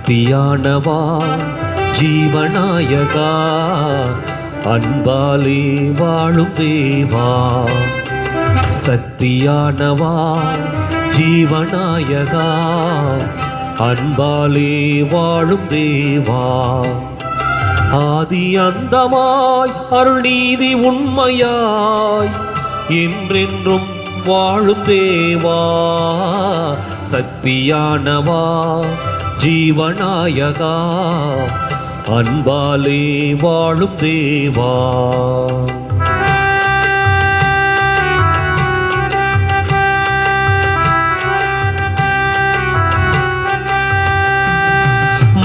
சக்தியானவா ஜீவநாயகா அன்பாலே வாழும் தேவா. சக்தியானவா ஜீவநாயகா அன்பாலே வாழும் தேவா. ஆதி அந்தமாய் அருள் நீதி உண்மையாய் என்றென்றும் வாழும் தேவா. சக்தியானவா ஜீவநாயகா அன்பாலே வாழும் தேவா.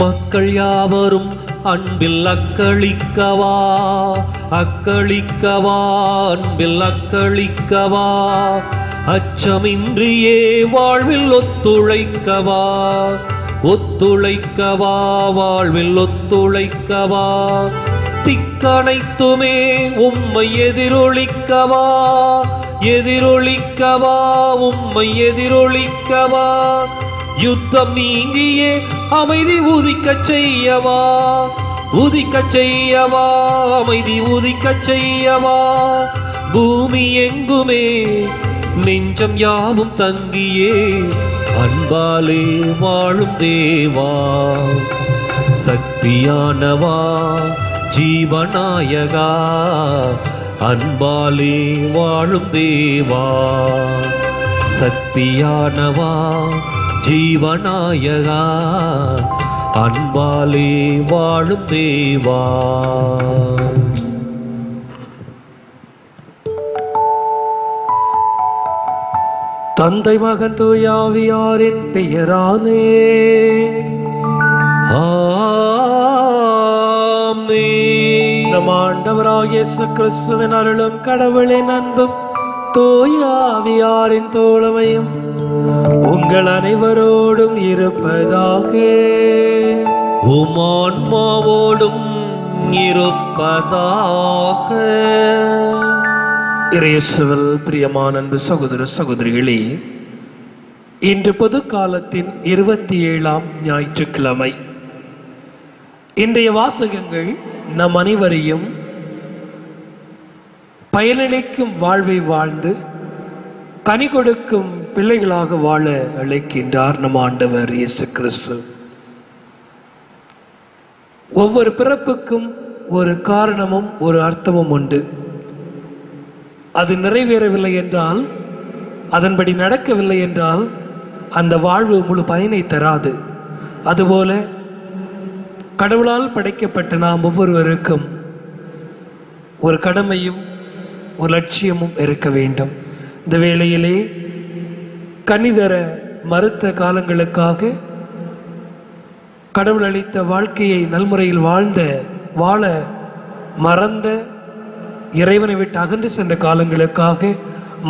மக்கள் யாவரும் அன்பில் அக்களிக்கவா, அக்களிக்கவா, அன்பில் அக்களிக்கவா. அச்சமின்றியே வாழ்வில் ஒத்துழைக்கவா, ஒத்துழைக்கவா, வாழ்வில் ஒத்துழைக்கவா. திக்கனைத்துமே உம்மை எதிரொலிக்கவா, எதிரொலிக்கவா, உம்மை எதிரொலிக்கவா. யுத்தம் நீங்கியே அமைதி உதிக்கச் செய்யவா, உதிக்கச் செய்யவா, அமைதி உதிக்கச் செய்யவா. பூமி எங்குமே நெஞ்சம் யாவும் தங்கியே அன்பாலே வாழும் தேவா. சக்தியானவா ஜீவநாயகா அன்பாலே வாழும் தேவா. சக்தியானவா ஜீவநாயகா அன்பாலே வாழும் தேவா. தந்தை மகன் தூய ஆவியாரின் பெயராலே ஆமென். நம் ஆண்டவராகிய இயேசு கிறிஸ்துவின் அருளும் கடவுளின் அன்பும் தூய ஆவியாரின் தோழமையும் உங்கள் அனைவரோடும் இருப்பதாக. உம் ஆன்மாவோடும் இருப்பதாக. இயேசுவில் பிரியமான அன்பு சகோதர சகோதரிகளே, இன்று பொது காலத்தின் 27ஆம் ஞாயிற்றுக்கிழமை. இன்றைய வாசகங்கள் நம் அனைவரையும் பயனளிக்கும் வாழ்வை வாழ்ந்து கனி கொடுக்கும் பிள்ளைகளாக வாழ அழைக்கின்றார் நம் ஆண்டவர் இயேசு கிறிஸ்து. ஒவ்வொரு பிறப்புக்கும் ஒரு காரணமும் ஒரு அர்த்தமும் உண்டு. அது நிறைவேறவில்லை என்றால், அதன்படி நடக்கவில்லை என்றால் அந்த வாழ்வு முழு பயனை தராது. அதுபோல கடவுளால் படைக்கப்பட்ட நாம் ஒவ்வொருவருக்கும் ஒரு கடமையும் ஒரு லட்சியமும் இருக்க வேண்டும். இந்த வேளையிலே கனிதர மறுத்த காலங்களுக்காக கடவுள் அளித்த வாழ்க்கையை நல்முறையில் வாழ மறந்த, இறைவனை விட்டு அகன்று சென்ற காலங்களுக்காக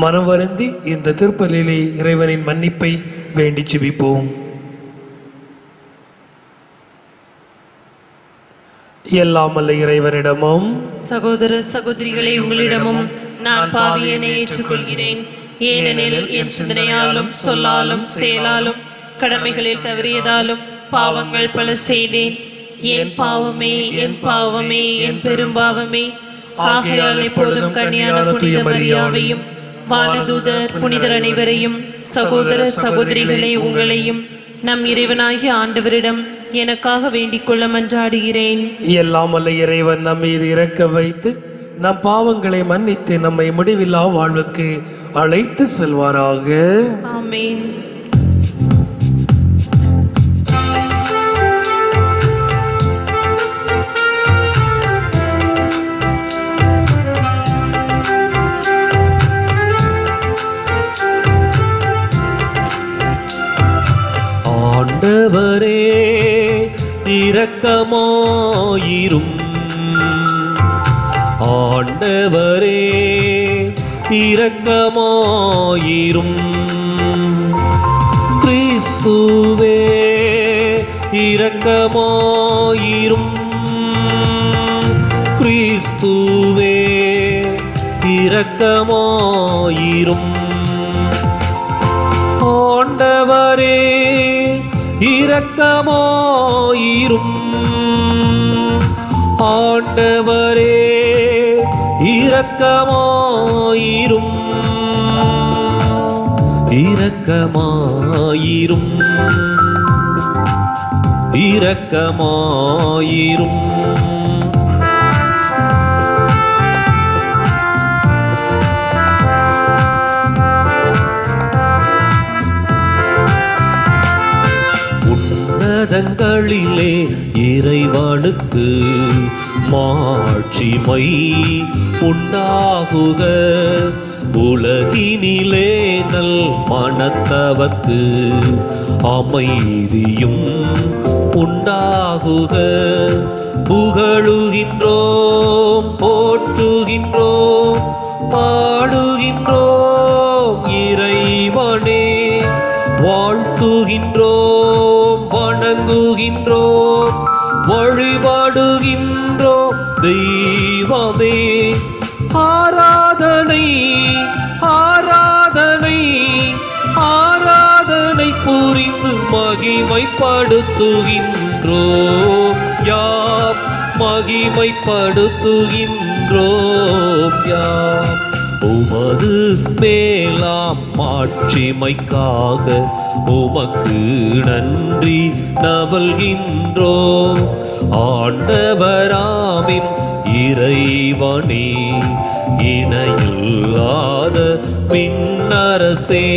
மனம் வருந்தி இந்த திருப்பலியிலே இறைவனின் மன்னிப்பை வேண்டி ஜெபிப்போம். எல்லாம் வல்ல இறைவனிடமும் சகோதர சகோதரிகளை உங்களிடமும் நான் பாவியனை ஏற்றுக்கொள்கிறேன். ஏனெனில் என் சிந்தனையாலும் சொல்லாலும் செயலாலும் கடமைகளில் தவறியதாலும் பாவங்கள் பல செய்தேன். என் பாவமே, என் பாவமே, என் பெரும்பாவமே. ஆகையால் எப்பொழுதும் கன்னியான புனித மரியாவையும் வானதூதர் புனிதர் அனைவரையும் சகோதர சகோதரிகளை உங்களையும் நம் இறைவனாகிய ஆண்டவரிடம் எனக்காக வேண்டிக் கொள்ள மன்றாடுகிறேன். எல்லாம் வல்ல இறைவன் நம் மீது இறக்க வைத்து நம் பாவங்களை மன்னித்து நம்மை முடிவில்லா வாழ்வுக்கு அழைத்து செல்வாராக. ஆமென். ஆண்டவரே இரக்கமாயிரும், ஆண்டவரே இரக்கமாயிரும். கிறிஸ்துவே இரக்கமாயிரும், கிறிஸ்துவே இரக்கமாயிரும். ஆண்டவரே இரக்கமாயிரும், இரக்கமாயிரும். ஆண்டவரே இரக்கமாயிரும். இரக்கமாயிரும். இரக்கமாயிரும். உன்னதங்களிலே இறைவனுக்கு மாட்சிமை உண்டாகுக. உலகினிலே நல் மனத்தவர்க்கு அமைதியும் உண்டாகுக. புகழுகின்றோம், போற்றுகின்றோம், பாடுகின்றோம் இறைவனே. வாழ்த்துகின்றோம், வணங்குகின்றோம், வழிபாடுகின்றோம் தெய்வமே. ஆராதனை ஆராதனை ஆராதனை புரிந்து மகிமைப்படுத்துகின்றோம் யாம். மகிமைப்படுத்துகின்றோம் யாம். உமது மேலாம் மாட்சிமைக்காக உமக்கு நன்றி நவல்கின்றோம். ஆண்டவராமின் இறைவனே, இணையில்லாத விண்ணரசே,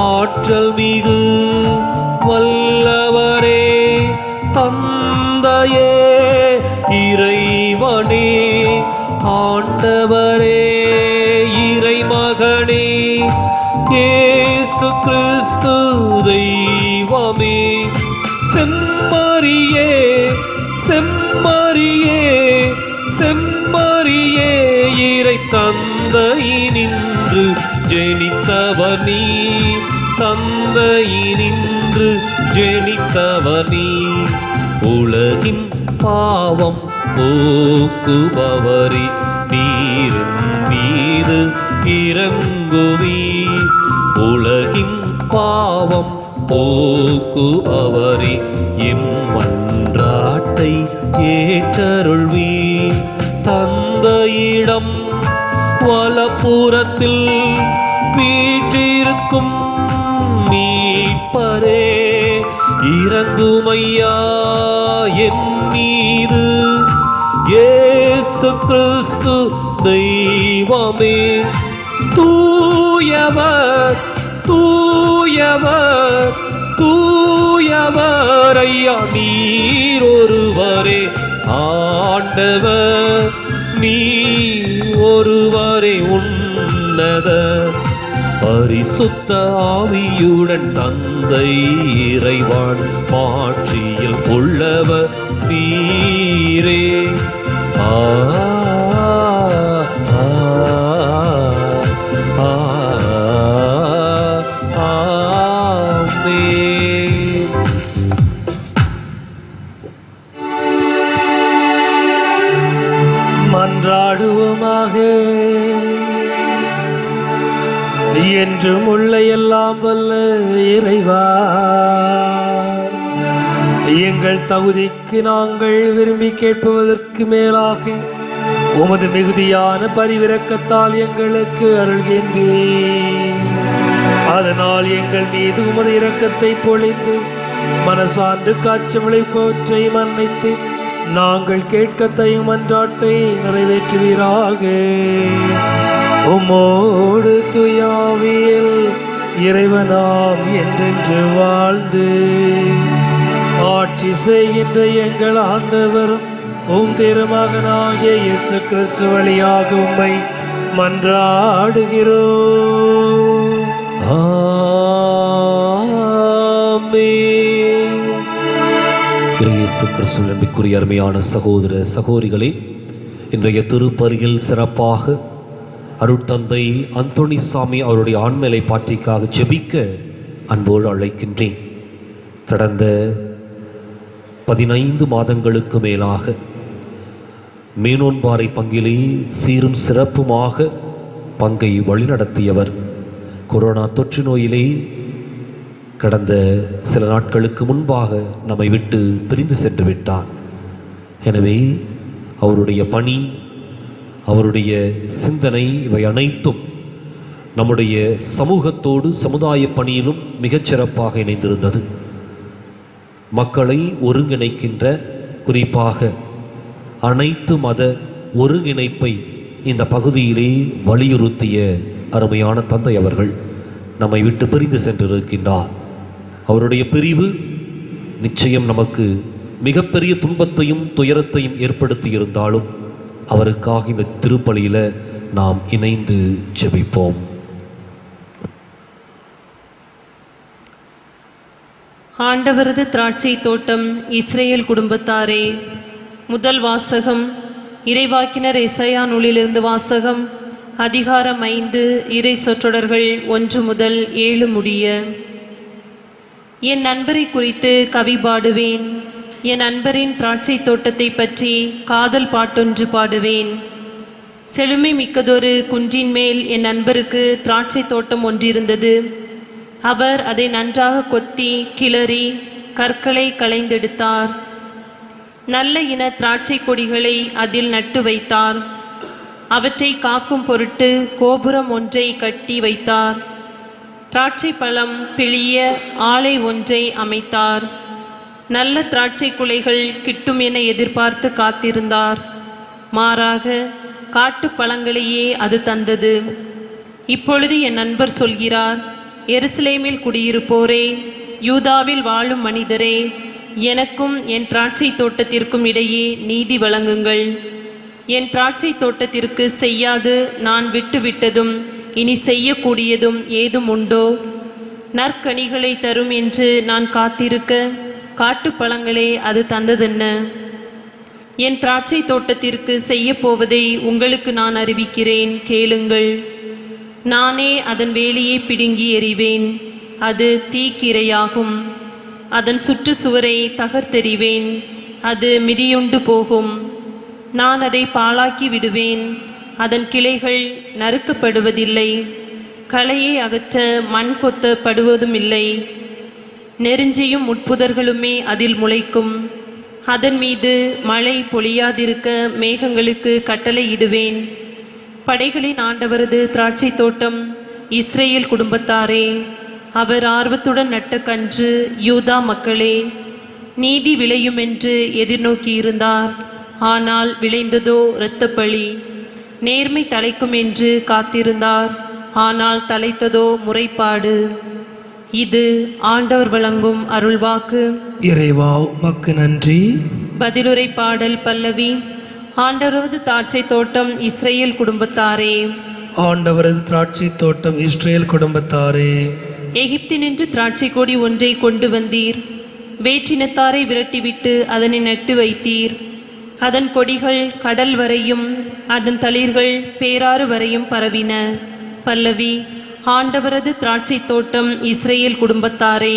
ஆற்றல் மிகு வல்லவரே, தந்தையே இறைவனே, ஆண்டவரே இறைமகனே, இயேசு கிறிஸ்து தெய்வமே. செம்மறியே செம்மறியே செம்மறியே, இறை தந்தையினின்று ஜெனித்தவர் நீ. தந்தையினின்று ஜெனித்தவர் நீ. உலகின் பாவம் போக்குபவரே, நீரின் மீது இறங்குவீர். உலகின் பாவம் போக்குபவரே, எம்மன்றாட்டை ஏற்றருள்வீர். தந்தையிடம் வலப்புறத்தில் வீற்றிருக்கும் மீட்பரே, இறங்குமையா என் மீது. இயேசு கிறிஸ்து தெய்வமே, தூயவர் தூயவர் தூயவர் ஐயா நீர் ஒருவரே. ஆண்டவர் நீ ஒருவரே உன்னத. பரிசுத்த ஆவியுடன் தந்தை இறைவன் மாட்சியில் உள்ளவர் நீரே. ஆ ஆ ஆ மன்றாடுவோமாக. என்றும் உள்ள எல்லாம் வல்ல இறைவா, எங்கள் தகுதிக்கு நாங்கள் விரும்பி கேட்பதற்கு மேலாக உமது மிகுதியான பரிவிரக்கத்தால் எங்களுக்கு அருள்கின்றீர். அதனால் எங்கள் மீது உமது இரக்கத்தை பொழிந்து மனசார்ந்து காட்சியளிப்பவற்றை மன்னித்து நாங்கள் கேட்கத்தையும் மன்றாட்டை நிறைவேற்றுவீராக. உம்மோடு துயாவியில் இறைவனாம் என்றென்று வாழ்ந்து ஆட்சி செய்கின்ற எங்கள் ஆண்டவரும் உம் திருமகனாகிய இயேசு கிறிஸ்து வழியாக உம்மை மன்றாடுகிறோம். ஆமென். இயேசு கிறிஸ்து நம்பிக்குரிய அருமையான சகோதர சகோதரிகளே, இன்றைய திருப்பலியில் சிறப்பாக அருட்தந்தை அந்தோணிசாமி அவருடைய ஆண்மலை பாற்றிக்காக ஜெபிக்க அன்போடு அழைக்கின்றேன். கடந்த 15 மாதங்களுக்கு மேலாக மீனோன்பாறை பங்கிலே சீரும் சிறப்புமாக பங்கை வழிநடத்தியவர். கொரோனா தொற்று நோயிலே கடந்த சில நாட்களுக்கு முன்பாக நம்மை விட்டு பிரிந்து சென்று விட்டார். எனவே அவருடைய பணி, அவருடைய சிந்தனை இவை அனைத்தும் நம்முடைய சமூகத்தோடு சமுதாய பணியிலும் மிகச்சிறப்பாக இணைந்திருந்தது. மக்களை ஒருங்கிணைக்கின்ற, குறிப்பாக அனைத்து மத ஒருங்கிணைப்பை இந்த பகுதியிலே வலியுறுத்திய அருமையான தந்தை அவர்கள் நம்மை விட்டு பிரிந்து சென்றிருக்கின்றார். அவருடைய பிரிவு நிச்சயம் நமக்கு மிகப்பெரிய துன்பத்தையும் துயரத்தையும் ஏற்படுத்தி இருந்தாலும் அவருக்காக இந்த திருப்பலியில் நாம் இணைந்து ஜெபிப்போம். ஆண்டவரது திராட்சை தோட்டம் இஸ்ரேல் குடும்பத்தாரே. முதல் வாசகம் இறைவாக்கினர் எசாயா நூலிலிருந்து வாசகம். அதிகாரம் 5, இறை சொற்றொடர்கள் 1 முதல் 7 முடிய. என் நண்பரை குறித்து கவி பாடுவேன், என் நண்பரின் திராட்சை தோட்டத்தை பற்றி காதல் பாட்டொன்று பாடுவேன். செழுமை மிக்கதொரு குன்றின் மேல் என் நண்பருக்கு திராட்சை தோட்டம் ஒன்றிருந்தது. அவர் அதை நன்றாக கொத்தி கிளறி கற்களை களைந்தெடுத்தார். நல்ல இன திராட்சை கொடிகளை அதில் நட்டு வைத்தார். அவற்றை காக்கும் பொருட்டு கோபுரம் ஒன்றை கட்டி வைத்தார். திராட்சை பழம் பிழிய ஆலை ஒன்றை அமைத்தார். நல்ல திராட்சை குலைகள் கிட்டும் என எதிர்பார்த்து காத்திருந்தார். மாறாக காட்டு பழங்களையே அது தந்தது. இப்பொழுது என் நண்பர் சொல்கிறார், எருசலேமில் குடியிருப்போரே, யூதாவில் வாழும் மனிதரே, எனக்கும் என் திராட்சை தோட்டத்திற்கும் இடையே நீதி வழங்குங்கள். என் திராட்சை தோட்டத்திற்கு செய்யாது நான் விட்டுவிட்டதும் இனி செய்யக்கூடியதும் ஏதும் உண்டோ? நற்கனிகளை தரும் என்று நான் காத்திருக்க காட்டு பழங்களே அது தந்ததென்ன? என் திராட்சை தோட்டத்திற்கு செய்ய போவதை உங்களுக்கு நான் அறிவிக்கிறேன், கேளுங்கள். நானே அதன் வேலியை பிடுங்கி எறிவேன், அது தீக்கிரையாகும். அதன் சுற்றுச்சுவரை தகர்த்தெறிவேன், அது மிதியுண்டு போகும். நான் அதை பாழாக்கி விடுவேன், அதன் கிளைகள் நறுக்கப்படுவதில்லை, களையை அகற்ற மண் கொத்தப்படுவதும் இல்லை. நெருஞ்சியும் முட்புதர்களுமே அதில் முளைக்கும். அதன் மீது மழை பொழியாதிருக்க மேகங்களுக்கு கட்டளையிடுவேன். படைகளின் ஆண்டவரது திராட்சை தோட்டம் இஸ்ரேல் குடும்பத்தாரே, அவர் ஆர்வத்துடன் நட்ட கன்று யூதா மக்களே. நீதி விளையும் என்று எதிர்நோக்கியிருந்தார், ஆனால் விளைந்ததோ இரத்தப்பழி. நேர்மை தலைக்கும் என்று காத்திருந்தார், ஆனால் தலைத்ததோ முறைப்பாடு. இது ஆண்டவர் வழங்கும் அருள்வாக்கு. இறைவா உமக்கு நன்றி. பதிலுரை பாடல் பல்லவி. ஆண்டவரது திராட்சை தோட்டம் இஸ்ரேல் குடும்பத்தாரே. ஆண்டவரது திராட்சை தோட்டம் இஸ்ரேல் குடும்பத்தாரே. எகிப்தினின்று திராட்சை கொடி ஒன்றை கொண்டு வந்தீர். வேற்றினத்தாரை விரட்டிவிட்டு அதனை நட்டு வைத்தீர். அதன் கொடிகள் கடல் வரையும் அதன் தளிர்கள் பேராறு வரையும் பரவின. பல்லவி. ஆண்டவரது திராட்சை தோட்டம் இஸ்ரேல் குடும்பத்தாரே.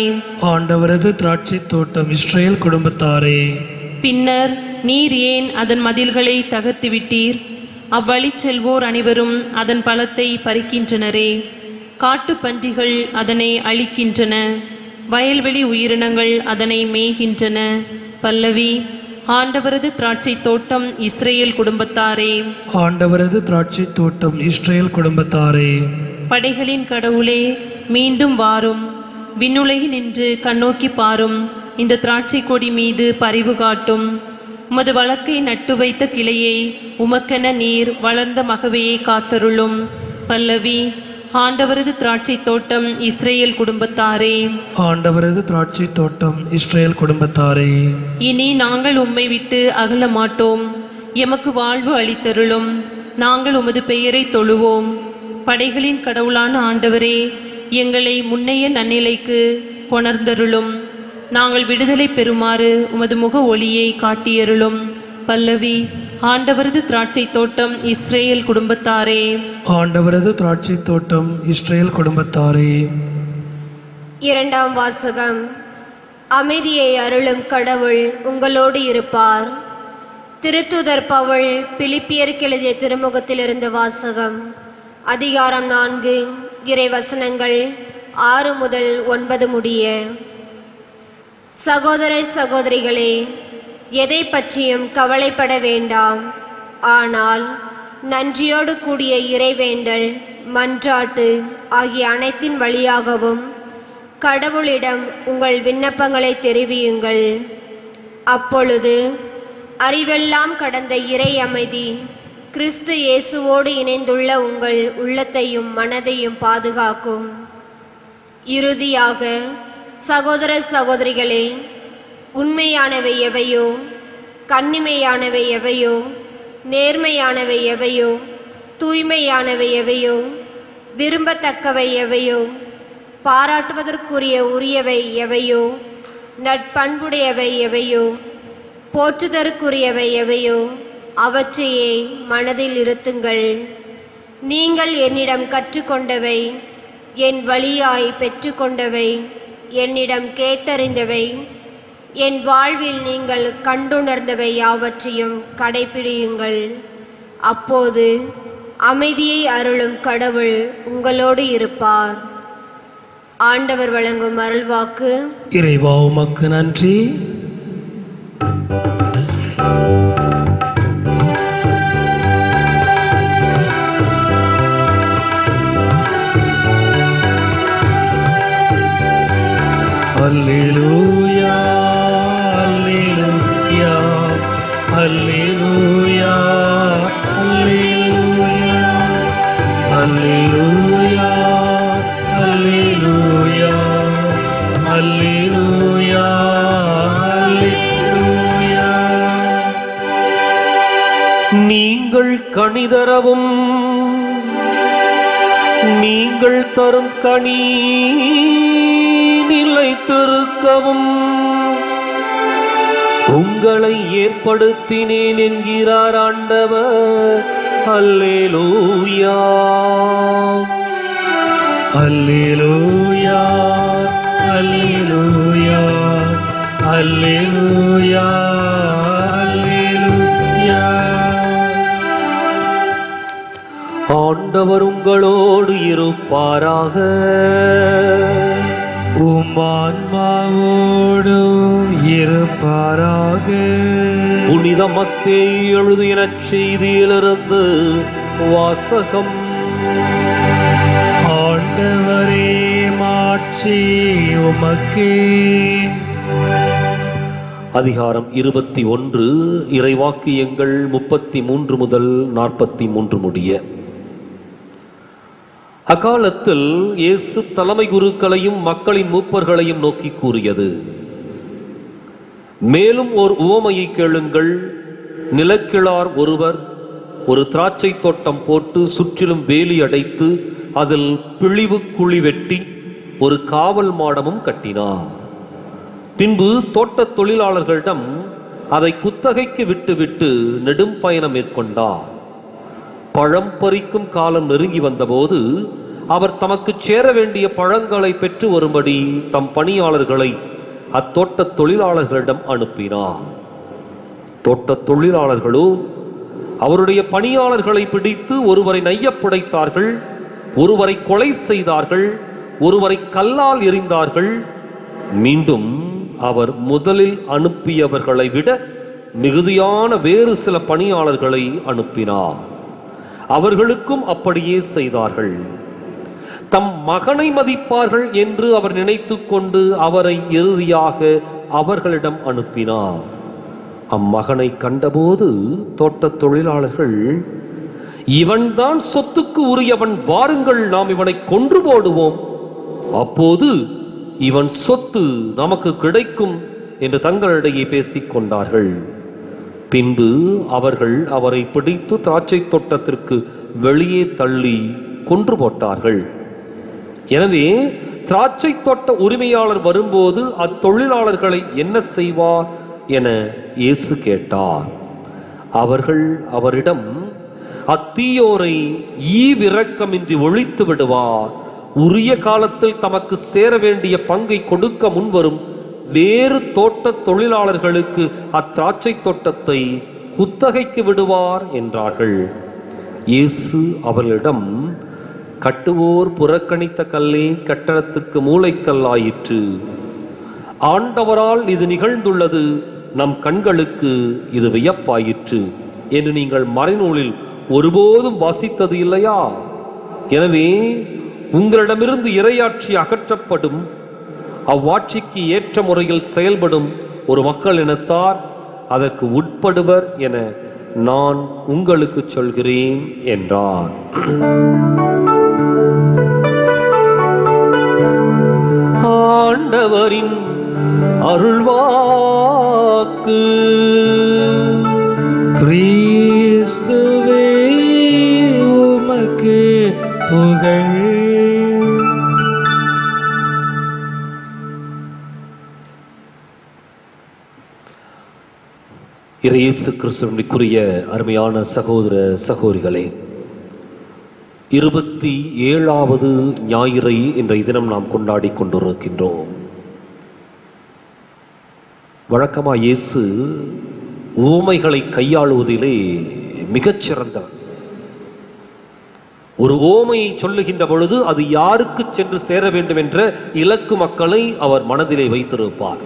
ஆண்டவரது திராட்சை தோட்டம் இஸ்ரேல் குடும்பத்தாரே. பின்னர் நீர் ஏன் அதன் மதில்களை தகர்த்து விட்டீர்? அவ்வழி செல்வோர் அனைவரும் அதன் பழத்தை பறிக்கின்றனரே. காட்டு பன்றிகள் அதனை அழிக்கின்றன, வயல்வெளி உயிரினங்கள் அதனை மேய்கின்றன. பல்லவி. ஆண்டவரது திராட்சை தோட்டம் இஸ்ரேல் குடும்பத்தாரே. ஆண்டவரது திராட்சை தோட்டம் இஸ்ரேல் குடும்பத்தாரே. படைகளின் கடவுளே, மீண்டும் வாரும். விண்ணுலகில் நின்று கண்ணோக்கி பாரும். இந்த திராட்சை கொடி மீது பரிவு காட்டும். உமது வழக்கை நட்டு வைத்த கிளையை உமக்கென நீர் வளர்ந்த மகவையை காத்தருளும். பல்லவி. ஆண்டவரது திராட்சை தோட்டம் இஸ்ரேல் குடும்பத்தாரே. ஆண்டவரது திராட்சை தோட்டம் இஸ்ரேல் குடும்பத்தாரே. இனி நாங்கள் உம்மை விட்டு அகல மாட்டோம். எமக்கு வாழ்வு அளித்தருளும். நாங்கள் உமது பெயரை தொழுவோம். படைகளின் கடவுளான ஆண்டவரே, எங்களை முன்னைய நன்னிலைக்கு கொணர்ந்தருளும். நாங்கள் விடுதலை பெறுமாறு உமது முக ஒளியை காட்டியருளும். பல்லவி. ஆண்டவரது திராட்சை தோட்டம் இஸ்ரேல் குடும்பத்தாரே. ஆண்டவரது திராட்சை தோட்டம் இஸ்ரேல் குடும்பத்தாரே. இரண்டாம் வாசகம். அமைதியை அருளும் கடவுள் உங்களோடு இருப்பார். திருத்தூதர் பவுல் பிலிப்பியருக்கு எழுதிய திருமுகத்திலிருந்து வாசகம். அதிகாரம் 4, இறை வசனங்கள் 6 முதல் 9 முடிய. சகோதர சகோதரிகளே, எதை பற்றியும் கவலைப்பட வேண்டாம். ஆனால் நன்றியோடு கூடிய இறைவேண்டல், மன்றாட்டு ஆகிய அனைத்தின் வழியாகவும் கடவுளிடம் உங்கள் விண்ணப்பங்களை தெரிவியுங்கள். அப்பொழுது அறிவெல்லாம் கடந்த இறை அமைதி கிறிஸ்து இயேசுவோடு இணைந்துள்ள உங்கள் உள்ளத்தையும் மனதையும் பாதுகாக்கும். இறுதியாக சகோதர சகோதரிகளே, உண்மையானவை எவையோ, கண்ணிமையானவை எவையோ, நேர்மையானவை எவையோ, தூய்மையானவை எவையோ, விரும்பத்தக்கவை எவையோ, பாராட்டுவதற்குரிய உரியவை எவையோ, நட்பண்புடையவை எவையோ, போற்றுதற்குரியவை எவையோ, அவற்றையே மனதில் இருத்துங்கள். நீங்கள் என்னிடம் கற்றுக்கொண்டவை, என் வழியாய் பெற்றுக்கொண்டவை, என்னிடம் கேட்டறிந்தவை, என் வாழ்வில் நீங்கள் கண்டுணர்ந்தவை யாவற்றையும் கடைப்பிடியுங்கள். அப்போது அமைதியை அருளும் கடவுள் உங்களோடு இருப்பார். ஆண்டவர் வழங்கும் அருள்வாக்கு. இறைவா உமக்கு நன்றி. அல்லேலூயா, அல்லேலூயா, அல்லேலூயா, அல்லேலூயா, அல்லேலூயா, அல்லேலூயா, அல்லேலூயா, அல்லேலூயா. நீங்கள் கனிதரவும் நீங்கள் தரும் கனி நிலைத்திருக்கவும் உங்களை ஏற்படுத்தினேன் என்கிறார் ஆண்டவர். அல்லேலூயா, அல்லேலூயா, அல்லேலூயா, அல்லேலூயா, அல்லேலூயா. ஆண்டவர் உங்களோடு இருப்பாராக. உம் ஆன்மாவோடும் இருப்பாராக. புனித மத்தேயு எழுதிய நற்செய்தியிலிருந்து வாசகம். ஆண்டவரே, மாட்சி உமக்கே. அதிகாரம் 21, இறைவாக்கியங்கள் 33 முதல் 43 முடிய. அக்காலத்தில் இயேசு தலைமை குருக்களையும் மக்களின் மூப்பர்களையும் நோக்கி கூறியது: மேலும் ஓர் உவமையை கேளுங்கள். நிலக்கிழார் ஒருவர் ஒரு திராட்சை தோட்டம் போட்டு சுற்றிலும் வேலி அடைத்து அதில் பிழிவு குழி வெட்டி ஒரு காவல் மாடமும் கட்டினார். பின்பு தோட்டத் தொழிலாளர்களிடம் அதை குத்தகைக்கு விட்டுவிட்டு நெடும் பயணம் மேற்கொண்டார். பழம் பறிக்கும் காலம் நெருங்கி வந்தபோது அவர் தமக்கு சேர வேண்டிய பழங்களை பெற்று வரும்படி தம் பணியாளர்களை அத்தோட்டத் தொழிலாளர்களிடம் அனுப்பினார். தோட்டத் தொழிலாளர்களோ அவருடைய பணியாளர்களை பிடித்து ஒருவரை நையப்புடைத்தார்கள், ஒருவரை கொலை செய்தார்கள், ஒருவரை கல்லால் எறிந்தார்கள். மீண்டும் அவர் முதலில் அனுப்பியவர்களை விட மிகுதியான வேறு சில பணியாளர்களை அனுப்பினார். அவர்களுக்கும் அப்படியே செய்தார்கள். தம் மகனை மதிப்பார்கள் என்று அவர் நினைத்து கொண்டு அவரை இறுதியாக அவர்களிடம் அனுப்பினார். அம்மகனை கண்டபோது தோட்டத் தொழிலாளர்கள், இவன்தான் சொத்துக்கு உரியவன், வாருங்கள் நாம் இவனை கொன்று போடுவோம், அப்போது இவன் சொத்து நமக்கு கிடைக்கும் என்று தங்களிடையே பேசிக் கொண்டார்கள். பின்பு அவர்கள் அவரை பிடித்து திராட்சை தோட்டத்திற்கு வெளியே தள்ளி கொன்று போட்டார்கள். எனவே திராட்சை தோட்ட உரிமையாளர் வரும்போது அத்தொழிலாளர்களை என்ன செய்வார் என இயேசு கேட்டார். அவர்கள் அவரிடம், அத்தீயோரை ஈவிரக்கமின்றி ஒழித்து விடுவார், உரிய காலத்தில் தமக்கு சேர வேண்டிய பங்கை கொடுக்க முன்வரும் வேறு தோட்ட தொழிலாளர்களுக்கு அத்திராட்சை தோட்டத்தை குத்தகைக்கு விடுவார் என்றார்கள். இயேசு அவர்களிடம், கட்டுவோர் புறக்கணித்த கல்லே கட்டடத்துக்கு மூளைக்கல்லாயிற்று. ஆண்டவரால் இது நிகழ்ந்துள்ளது, நம் கண்களுக்கு இது வியப்பாயிற்று என்று நீங்கள் மறைநூலில் ஒருபோதும் வாசித்தது இல்லையா? எனவே உங்களிடமிருந்து இறையாட்சி அகற்றப்படும், அவ்வாட்சிக்கு ஏற்ற முறையில் செயல்படும் ஒரு மக்கள் இனத்தார் அதற்கு உட்படுவர் என நான் உங்களுக்கு சொல்கிறேன் என்றார். ஆண்டவரின் அருள்வாக்கு. கிறிஸ்துவே உமக்கு புகழ். இயேசு கிறிஸ்துவுக்குரிய அருமையான சகோதர சகோதரிகளே, 27வது ஞாயிறை இன்றைய தினம் நாம் கொண்டாடி கொண்டிருக்கின்றோம். வழக்கமாக இயேசு ஓமைகளை கையாளுவதிலே மிகச்சிறந்தவர். ஒரு ஓமையை சொல்லுகின்ற பொழுது அது யாருக்கு சென்று சேர வேண்டும் என்ற இலக்கு மக்களை அவர் மனதிலே வைத்திருப்பார்.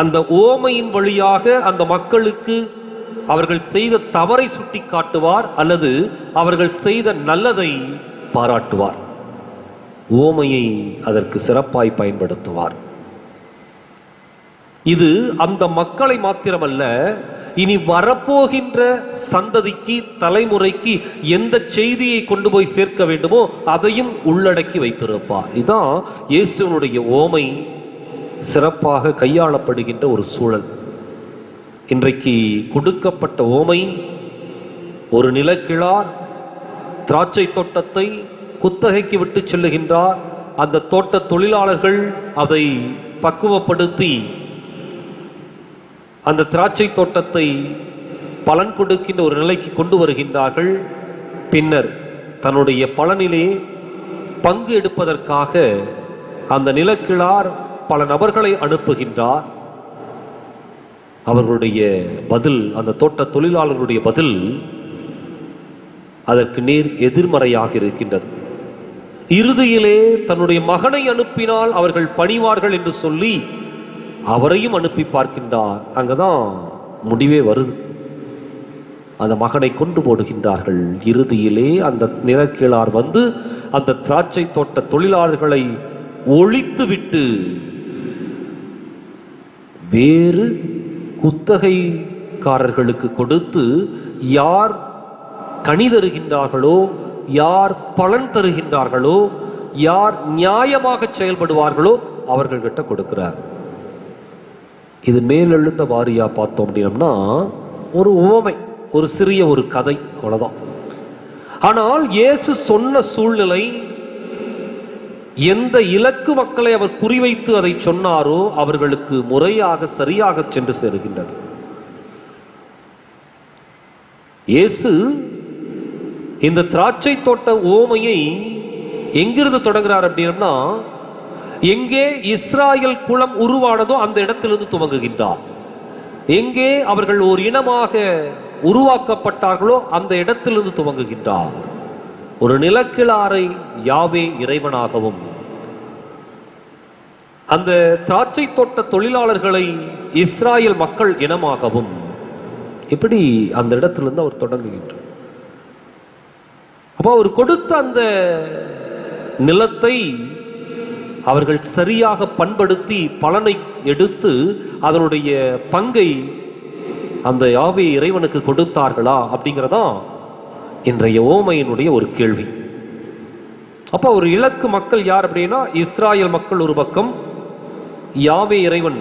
அந்த ஓமையின் வழியாக அந்த மக்களுக்கு அவர்கள் செய்த தவறை சுட்டி காட்டுவார் அல்லது அவர்கள் செய்த நல்லதை பாராட்டுவார். ஓமையை அதற்கு சிறப்பாய் பயன்படுத்துவார். இது அந்த மக்களை மாத்திரமல்ல, இனி வரப்போகின்ற சந்ததிக்கு, தலைமுறைக்கு எந்த செய்தியை கொண்டு போய் சேர்க்க வேண்டுமோ அதையும் உள்ளடக்கி வைத்திருப்பார். இதுதான் இயேசுவினுடைய ஓமை சிறப்பாக கையாளப்படுகின்ற ஒரு சூழல். இன்றைக்கு கொடுக்கப்பட்ட ஓமை, ஒரு நிலக்கிழார் திராட்சை தோட்டத்தை குத்தகைக்கு விட்டு செல்லுகின்றார். அந்த தோட்ட தொழிலாளர்கள் அதை பக்குவப்படுத்தி அந்த திராட்சை தோட்டத்தை பலன் கொடுக்கின்ற ஒரு நிலைக்கு கொண்டு வருகின்றார்கள். பின்னர் தன்னுடைய பலனிலே பங்கு எடுப்பதற்காக அந்த நிலக்கிழார் பல நபர்களை அனுப்புகின்றார். அவர்களுடைய பதில், அந்த தோட்ட தொழிலாளர்களுடைய பதில் அதற்கு நேர் எதிர்மறையாக இருக்கின்றது. இறுதியிலே தன்னுடைய மகனை அனுப்பினால் அவர்கள் பணிவார்கள் என்று சொல்லி அவரையும் அனுப்பி பார்க்கின்றார். அங்கதான் முடிவே வருது. அந்த மகனை கொண்டு போடுகின்றார்கள். இறுதியிலே அந்த நிலக்கிழார் வந்து அந்த திராட்சை தோட்ட தொழிலாளர்களை ஒழித்துவிட்டு வேறு குத்தகைக்காரர்களுக்கு கொடுத்து, யார் கனி தருகின்றார்களோ, யார் பலன் தருகின்றார்களோ, யார் நியாயமாக செயல்படுவார்களோ அவர்கள்கிட்ட கொடுக்கிறார். இது மேலெழுந்த வாரியா பார்த்தோம் அப்படின்னா ஒரு உவமை, ஒரு சிறிய ஒரு கதை, அவ்வளவுதான். ஆனால் இயேசு சொன்ன சூழ்நிலை, எந்த இலக்கு மக்களை அவர் குறிவைத்து அதை சொன்னாரோ அவர்களுக்கு முறையாக சரியாக சென்று சேருகின்றது. இயேசு இந்த திராட்சை தோட்ட ஓமையை எங்கிருந்து தொடங்குகிறார் அப்படின்னா, எங்கே இஸ்ராயல் குலம் உருவானதோ அந்த இடத்திலிருந்து துவங்குகின்றார். எங்கே அவர்கள் ஒரு இனமாக உருவாக்கப்பட்டார்களோ அந்த இடத்திலிருந்து துவங்குகின்றார். ஒரு நிலக்கிழாரை யாவே இறைவனாகவும், அந்த திராட்சை தோட்ட தொழிலாளர்களை இஸ்ராயல் மக்கள் இனமாகவும், இப்படி அந்த இடத்திலிருந்து அவர் தொடங்குகின்றார். அப்போ அவர் கொடுத்த அந்த நிலத்தை அவர்கள் சரியாக பண்படுத்தி பலனை எடுத்து அதனுடைய பங்கை அந்த யாவே இறைவனுக்கு கொடுத்தார்களா அப்படிங்கிறதா இன்றைய ஓமையினுடைய ஒரு கேள்வி. அப்போ ஒரு இலக்கு மக்கள் யார் அப்படின்னா இஸ்ராயல் மக்கள் ஒரு பக்கம், யாவே இறைவன்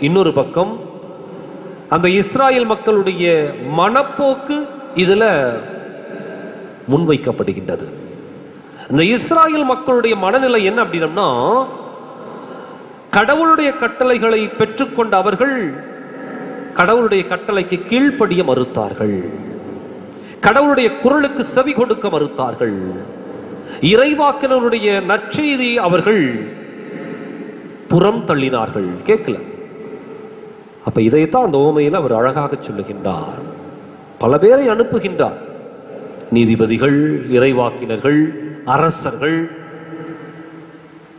இன்னொரு பக்கம். அந்த இஸ்ராயல் மக்களுடைய மனப்போக்கு இதுல முன்வைக்கப்படுகின்றது. இந்த இஸ்ராயல் மக்களுடைய மனநிலை என்ன அப்படின்னா, கடவுளுடைய கட்டளைகளை பெற்றுக்கொண்ட அவர்கள் கடவுளுடைய கட்டளைக்கு கீழ்ப்படிய மறுத்தார்கள். கடவுளுடைய குரலுக்கு செவி கொடுக்க மறுத்தார்கள். இறைவாக்கினருடைய நற்செய்தியை அவர்கள் புறம் தள்ளினார்கள், கேட்கல. அப்ப இதைத்தான் அந்த ஓமையில் அவர் அழகாக சொல்லுகின்றார். பல பேரை அனுப்புகின்றார். நீதிபதிகள், இறைவாக்கினர்கள், அரசர்கள்,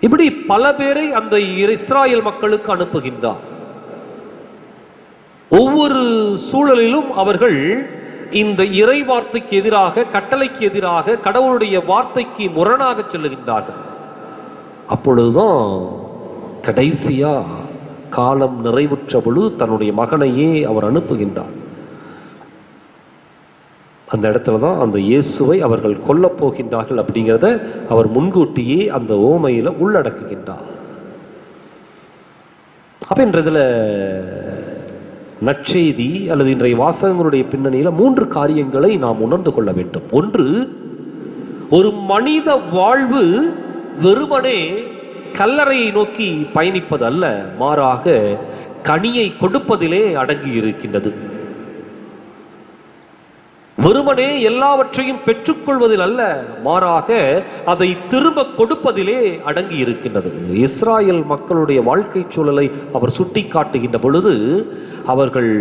இப்படி பல பேரை அந்த இஸ்ராயல் மக்களுக்கு அனுப்புகின்றார். ஒவ்வொரு சூழலிலும் அவர்கள் இந்த இறை வார்த்தைக்கு எதிராக, கட்டளைக்கு எதிராக, கடவுளுடைய வார்த்தைக்கு முரணாக செல்லுகின்றார்கள். அப்பொழுதுதான் கடைசியா காலம் நிறைவுற்ற பொழுது தன்னுடைய மகனையே அவர் அனுப்புகின்றார். அந்த இடத்துல தான் அந்த இயேசுவை அவர்கள் கொல்லப் போகின்றார்கள் அப்படிங்கிறத அவர் முன்கூட்டியே அந்த ஓமையில உள்ளடக்குகின்றார். அப்படின்றதுல நற்செய்தி அல்லது இன்றைய வாசகங்களுடைய பின்னணியில 3 காரியங்களை நாம் உணர்ந்து கொள்ள வேண்டும். ஒன்று, ஒரு மனித வாழ்வு வெறுமனே கல்லறையை நோக்கி பயணிப்பது அல்ல, மாறாக கனியை கொடுப்பதிலே அடங்கி இருக்கின்றது. வெறுமனே எல்லாவற்றையும் பெற்றுக்கொள்வதில் அல்ல, மாறாக அதை திரும்ப கொடுப்பதிலே அடங்கி இருக்கின்றது. இஸ்ராயல் மக்களுடைய வாழ்க்கை சூழலை அவர் சுட்டி காட்டுகின்ற பொழுது அவர்கள்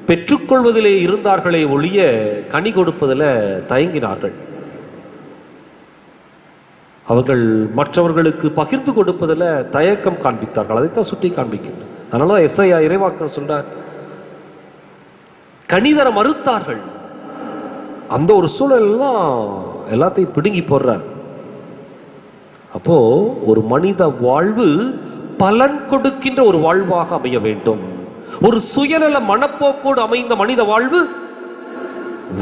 பெற்றுக்கொள்வதிலே இருந்தார்களே ஒழிய கனி கொடுப்பதில் தயங்கினார்கள். அவர்கள் மற்றவர்களுக்கு பகிர்ந்து கொடுப்பதில் தயக்கம் காண்பித்தார்கள். அதைத்தான் சுட்டி காண்பிக்கின்றனர். அதனால எஸ்ஐயா இறைவாக்கர் சொல்றார், கனிதர மறுத்தார்கள். அந்த ஒரு சூழல்லாம் எல்லாத்தையும் பிடுங்கி போடுறார். அப்போ ஒரு மனித வாழ்வு பலன் கொடுக்கின்ற ஒரு வாழ்வாக அமைய வேண்டும். ஒரு சுயநல மனப்போக்கோடு அமைந்த மனித வாழ்வு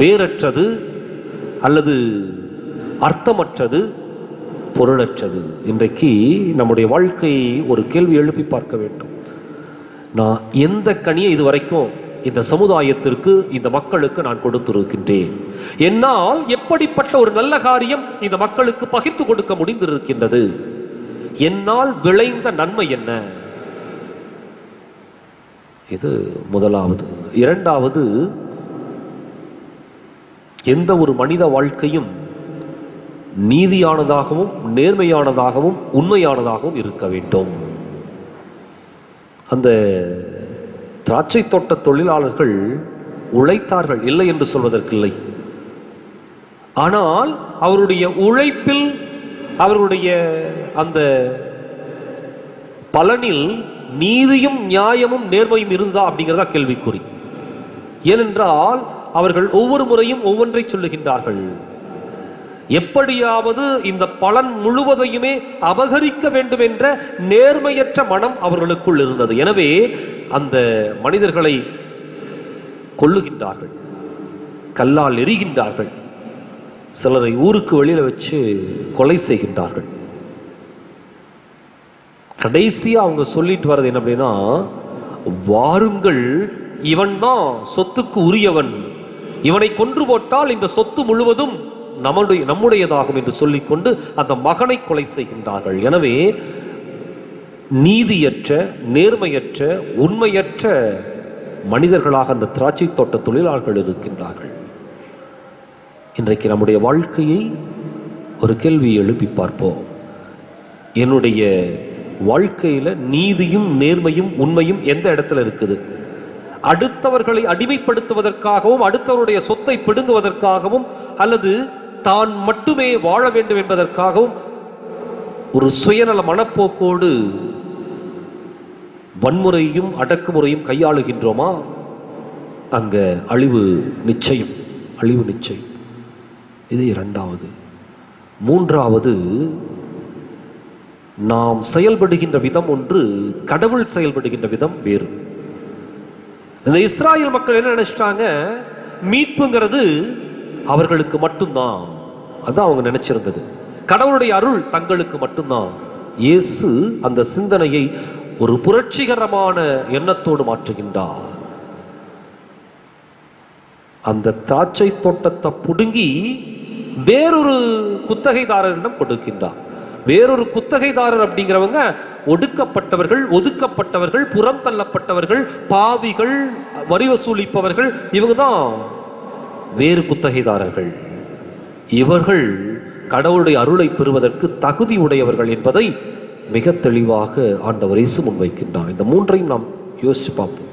வேறற்றது அல்லது அர்த்தமற்றது, பொருளற்றது. இன்றைக்கு நம்முடைய வாழ்க்கையை ஒரு கேள்வி எழுப்பி பார்க்க வேண்டும். நான் எந்த கனியை இதுவரைக்கும் இந்த சமுதாயத்திற்கு, இந்த மக்களுக்கு நான் கொடுத்திருக்கின்றேன்? என்னால் எப்படிப்பட்ட ஒரு நல்ல காரியம் இந்த மக்களுக்கு பகிர்ந்து கொடுக்க முடிந்திருக்கின்றது? என்னால் விளைந்த நன்மை என்ன? இது முதலாவது. இரண்டாவது, எந்த ஒரு மனித வாழ்க்கையும் நீதியானதாகவும் நேர்மையானதாகவும் உண்மையானதாகவும் இருக்க வேண்டும். அந்த திராட்சை தோட்ட தொழிலாளர்கள் உழைத்தார்கள், இல்லை என்று சொல்வதற்கில்லை. ஆனால் அவருடைய உழைப்பில், அவருடைய அந்த பலனில் நீதியும் நியாயமும் நேர்மையும் இருந்தா அப்படிங்கிறதா கேள்விக்குறி. ஏனென்றால் அவர்கள் ஒவ்வொரு முறையும் ஒவ்வொன்றை சொல்லுகின்றார்கள். எப்படியாவது இந்த பலன் முழுவதையுமே அபகரிக்க வேண்டும் என்ற நேர்மையற்ற மனம் அவர்களுக்குள் இருந்தது. எனவே அந்த மனிதர்களை கொல்லுகின்றார்கள், கல்லால் எரிகின்றார்கள், சிலரை ஊருக்கு வெளியில வச்சு கொலை செய்கின்றார்கள். கடைசியா அவங்க சொல்லிட்டு வர்றது என்ன அப்படின்னா, வாருங்கள், இவன் தான் சொத்துக்கு உரியவன், இவனை கொன்று போட்டால் இந்த சொத்து முழுவதும் நம்முடையதாகும் என்று சொல்லிக்கொண்டு அந்த மகனை கொலை செய்கின்றார்கள். எனவே நீதியற்ற, நேர்மையற்ற, உண்மையற்ற மனிதர்களாக அந்த திராட்சை தோட்ட தொழிலாளர்கள் இருக்கின்றார்கள். இன்றைக்கு நம்முடைய வாழ்க்கையை ஒரு கேள்வி எழுப்பி பார்ப்போம். என்னுடைய வாழ்க்கையில நீதியும் நேர்மையும் உண்மையும் எந்த இடத்துல இருக்குது? அடுத்தவர்களை அடிமைப்படுத்துவதற்காகவும், அடுத்தவருடைய சொத்தை பிடுங்குவதற்காகவும், அல்லது தான் மட்டுமே வாழ வேண்டும் என்பதற்காகவும் ஒரு சுயநல மனப்போக்கோடு வன்முறையும் அடக்குமுறையும் கையாளுகின்றோமா? அங்க அழிவு நிச்சயம், அழிவு நிச்சயம். இது இரண்டாவது. மூன்றாவது, நாம் செயல்படுகின்ற விதம் ஒன்று, கடவுள் செயல்படுகின்ற விதம் வேறு. இந்த இஸ்ராயல் மக்கள் என்ன நினைச்சிட்டாங்க? மீட்புங்கிறது அவர்களுக்கு மட்டும்தான், அதான் அவங்க நினைச்சிருந்தது. கடவுளுடைய அருள் தங்களுக்கு மட்டும்தான். இயேசு அந்த சிந்தனையை ஒரு புரட்சிகரமான எண்ணத்தோடு மாற்றுகின்றார். அந்த திராட்சை தோட்டத்தை புடுங்கி வேறொரு குத்தகைதாரரிடம் கொடுக்கின்றார். வேறொரு குத்தகைதாரர் அப்படிங்கிறவங்க ஒடுக்கப்பட்டவர்கள், ஒதுக்கப்பட்டவர்கள், புறம் தள்ளப்பட்டவர்கள், பாவிகள், வரி வசூலிப்பவர்கள், இவங்க தான் வேறு குத்தகைதாரர்கள். இவர்கள் கடவுளுடைய அருளை பெறுவதற்கு தகுதி உடையவர்கள் என்பதை மிக தெளிவாக ஆண்டவர் இயேசு முன்வைக்கின்றார். இந்த மூன்றையும் நாம் யோசிச்சு பார்ப்போம்.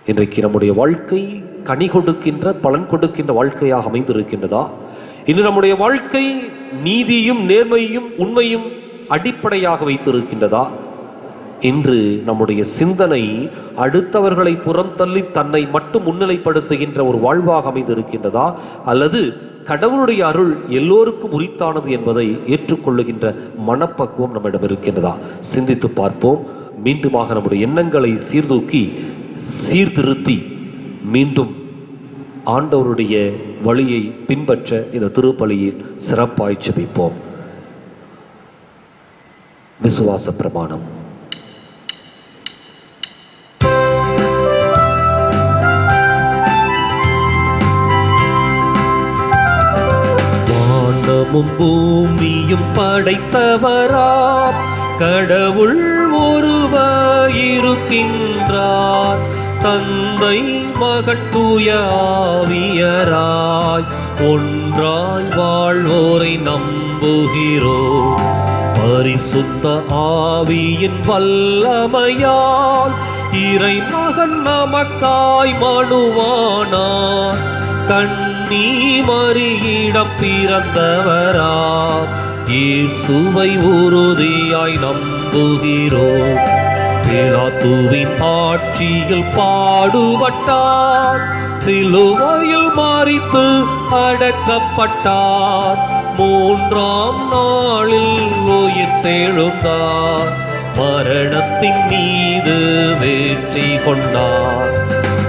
இன்றைக்கு நம்முடைய வாழ்க்கை கனி கொடுக்கின்ற, பலன் கொடுக்கின்ற வாழ்க்கையாக அமைந்திருக்கின்றதா? இன்று நம்முடைய வாழ்க்கை நீதியும் நேர்மையும் உண்மையும் அடிப்படையாக வைத்திருக்கின்றதா? இன்று நம்முடைய சிந்தனை அடுத்தவர்களை புறம் தள்ளி தன்னை மட்டும் முன்னிலைப்படுத்துகின்ற ஒரு வாழ்வாக அமைந்திருக்கின்றதா? அல்லது கடவுளுடைய அருள் எல்லோருக்கும் உரித்தானது என்பதை ஏற்றுக்கொள்ளுகின்ற மனப்பக்குவம் நம்மிடம் இருக்கின்றதா? சிந்தித்து பார்ப்போம். மீண்டுமாக நம்முடைய எண்ணங்களை சீர்தூக்கி சீர்திருத்தி மீண்டும் ஆண்டவருடைய வழியை பின்பற்ற இந்த திருப்பலியில் சிறப்பாய் ஜெபிப்போம். விசுவாச பிரமாணம். வானமும் பூமியும் படைத்தவராம் கடவுள் ஒருவர் இருக்கின்றார். தந்தை மகன் தூய ஆவியராய் ஒன்றாய் வாழ்வோரை நம்புகிறோம். பரிசுத்த ஆவியின் வல்லமையால் இறை மகன் நமக்காய் மனுவானார். கண்ணி மரியிடம் பிறந்தவராம் இயேசுவை உறுதியாய் நம்புகிறோம். பிலாத்துவின் ஆட்சியில் பாடுபட்டார், சிலுவையில் மரித்து அடக்கப்பட்டார். மூன்றாம் நாளில் உயிர்த்தெழுந்தார், மரணத்தின் மீது வெற்றி கொண்டார்.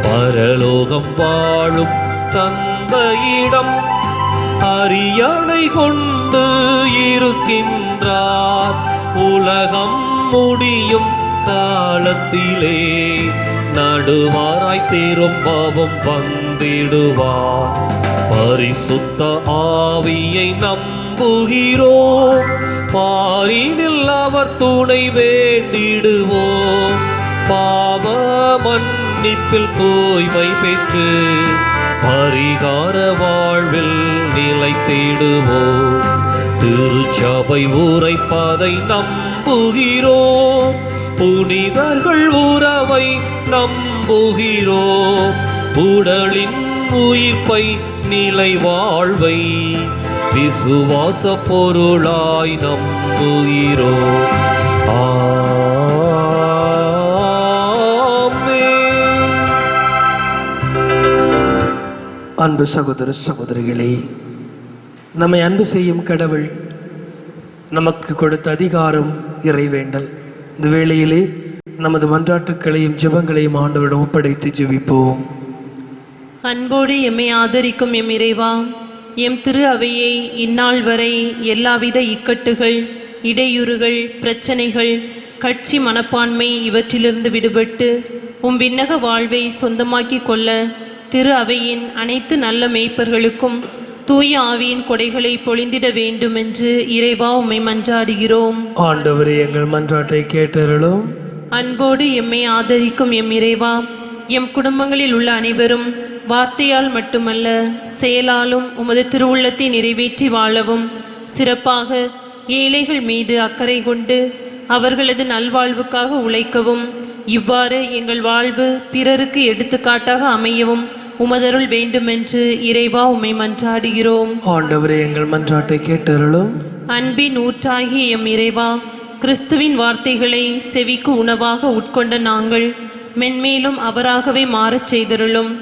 பரலோகம் வாழும் தந்தையிடம் அரியணை கொண்டு இருக்கின்றார். உலகம் முடியும் காலத்திலே நடுவாராய் திரும்பவும் வந்திடுவார். பரிசுத்த ஆவியை நம்புகிறோம், பாரினில் அவர் துணை வேண்டிடுவோம். பாவ மன்னிப்பில் தூய்மை பெற்று பரிகார வாழ்வில் நிலைத்திடுவோம். திருச்சபை உரைப்பதை நம்புகிறோம், புனிதர்கள் உறவை நம்புகிறோம். உடலின் உயிர்ப்பை நிலை வாழ்வை விசுவாச பொருளாய் நம்புகிறோம். அன்பு சகோதர சகோதரிகளே, நம்மை அன்பு செய்யும் கடவுள் நமக்கு கொடுத்த அதிகாரம் இறைவேண்டல். இந்த வேளையிலே நமது மன்றாட்டுக்களையும் ஜெபங்களையும் ஆண்டவரிடம் ஒப்படைத்து ஜெபிப்போம். அன்போடு எம்மை ஆதரிக்கும் எம் இறைவா, எம் திரு அவையை இந்நாள் வரை எல்லாவித இக்கட்டுகள், இடையூறுகள், பிரச்சனைகள், கட்சி மனப்பான்மை இவற்றிலிருந்து விடுபட்டு உம் விண்ணக வாழ்வை சொந்தமாக்கி கொள்ள திரு அவையின் அனைத்து நல்ல மேய்ப்பர்களுக்கும் தூய ஆவியின் கொடைகளை பொழிந்திட வேண்டும் என்று இறைவா உம்மை மன்றாடுகிறோம். ஆண்டவரே, எங்கள் மன்றாட்டை கேட்டருளும். அன்போடு எம்மை ஆதரிக்கும் எம் இறைவா, எம் குடும்பங்களில் உள்ள அனைவரும் வார்த்தையால் மட்டுமல்ல செயலாலும் உமது திருவுள்ளத்தை நிறைவேற்றி வாழவும், சிறப்பாக ஏழைகள் மீது அக்கறை கொண்டு அவர்களது நல்வாழ்வுக்காக உழைக்கவும், இவ்வாறு எங்கள் வாழ்வு பிறருக்கு எடுத்துக்காட்டாக அமையவும் உமதருள் வேண்டுமென்று இறைவா உம்மை மன்றாடுகிறோம். ஆண்டவரே, எங்கள் மன்றாட்டை கேட்டருளும். அன்பின் ஊற்றாகிய எம் இறைவா, கிறிஸ்துவின் வார்த்தைகளை செவிக்கு உணவாக உட்கொண்ட நாங்கள் மென்மேலும் அவராகவே மாறச் செய்தருளும்.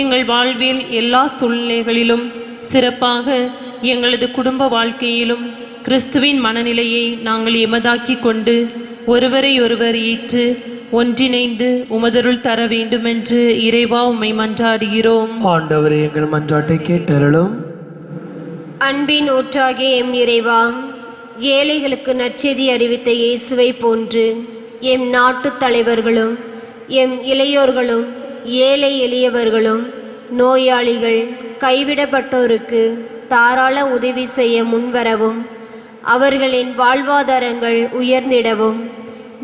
எங்கள் வாழ்வில் எல்லா சூழ்நிலைகளிலும், சிறப்பாக எங்களது குடும்ப வாழ்க்கையிலும் கிறிஸ்துவின் மனநிலையை நாங்கள் எமதாக்கி கொண்டு ஒருவரை ஒருவர் ஏற்று ஒன்றிணைந்து உமதருள் தர வேண்டுமென்று இறைவா உம்மை மன்றாடுகிறோம். ஆண்டவரே, எங்கள் மன்றாட்டை கேட்டருளும். அன்பின் ஊற்றாகிய எம் இறைவா, ஏழைகளுக்கு நற்செய்தி அறிவித்த இயேசுவை போன்று எம் நாட்டு தலைவர்களும் எம் இளையோர்களும் ஏழை எளியவர்களும் நோயாளிகள் கைவிடப்பட்டோருக்கு தாராள உதவி செய்ய முன்வரவும், அவர்களின் வாழ்வாதாரங்கள் உயர்ந்திடவும்,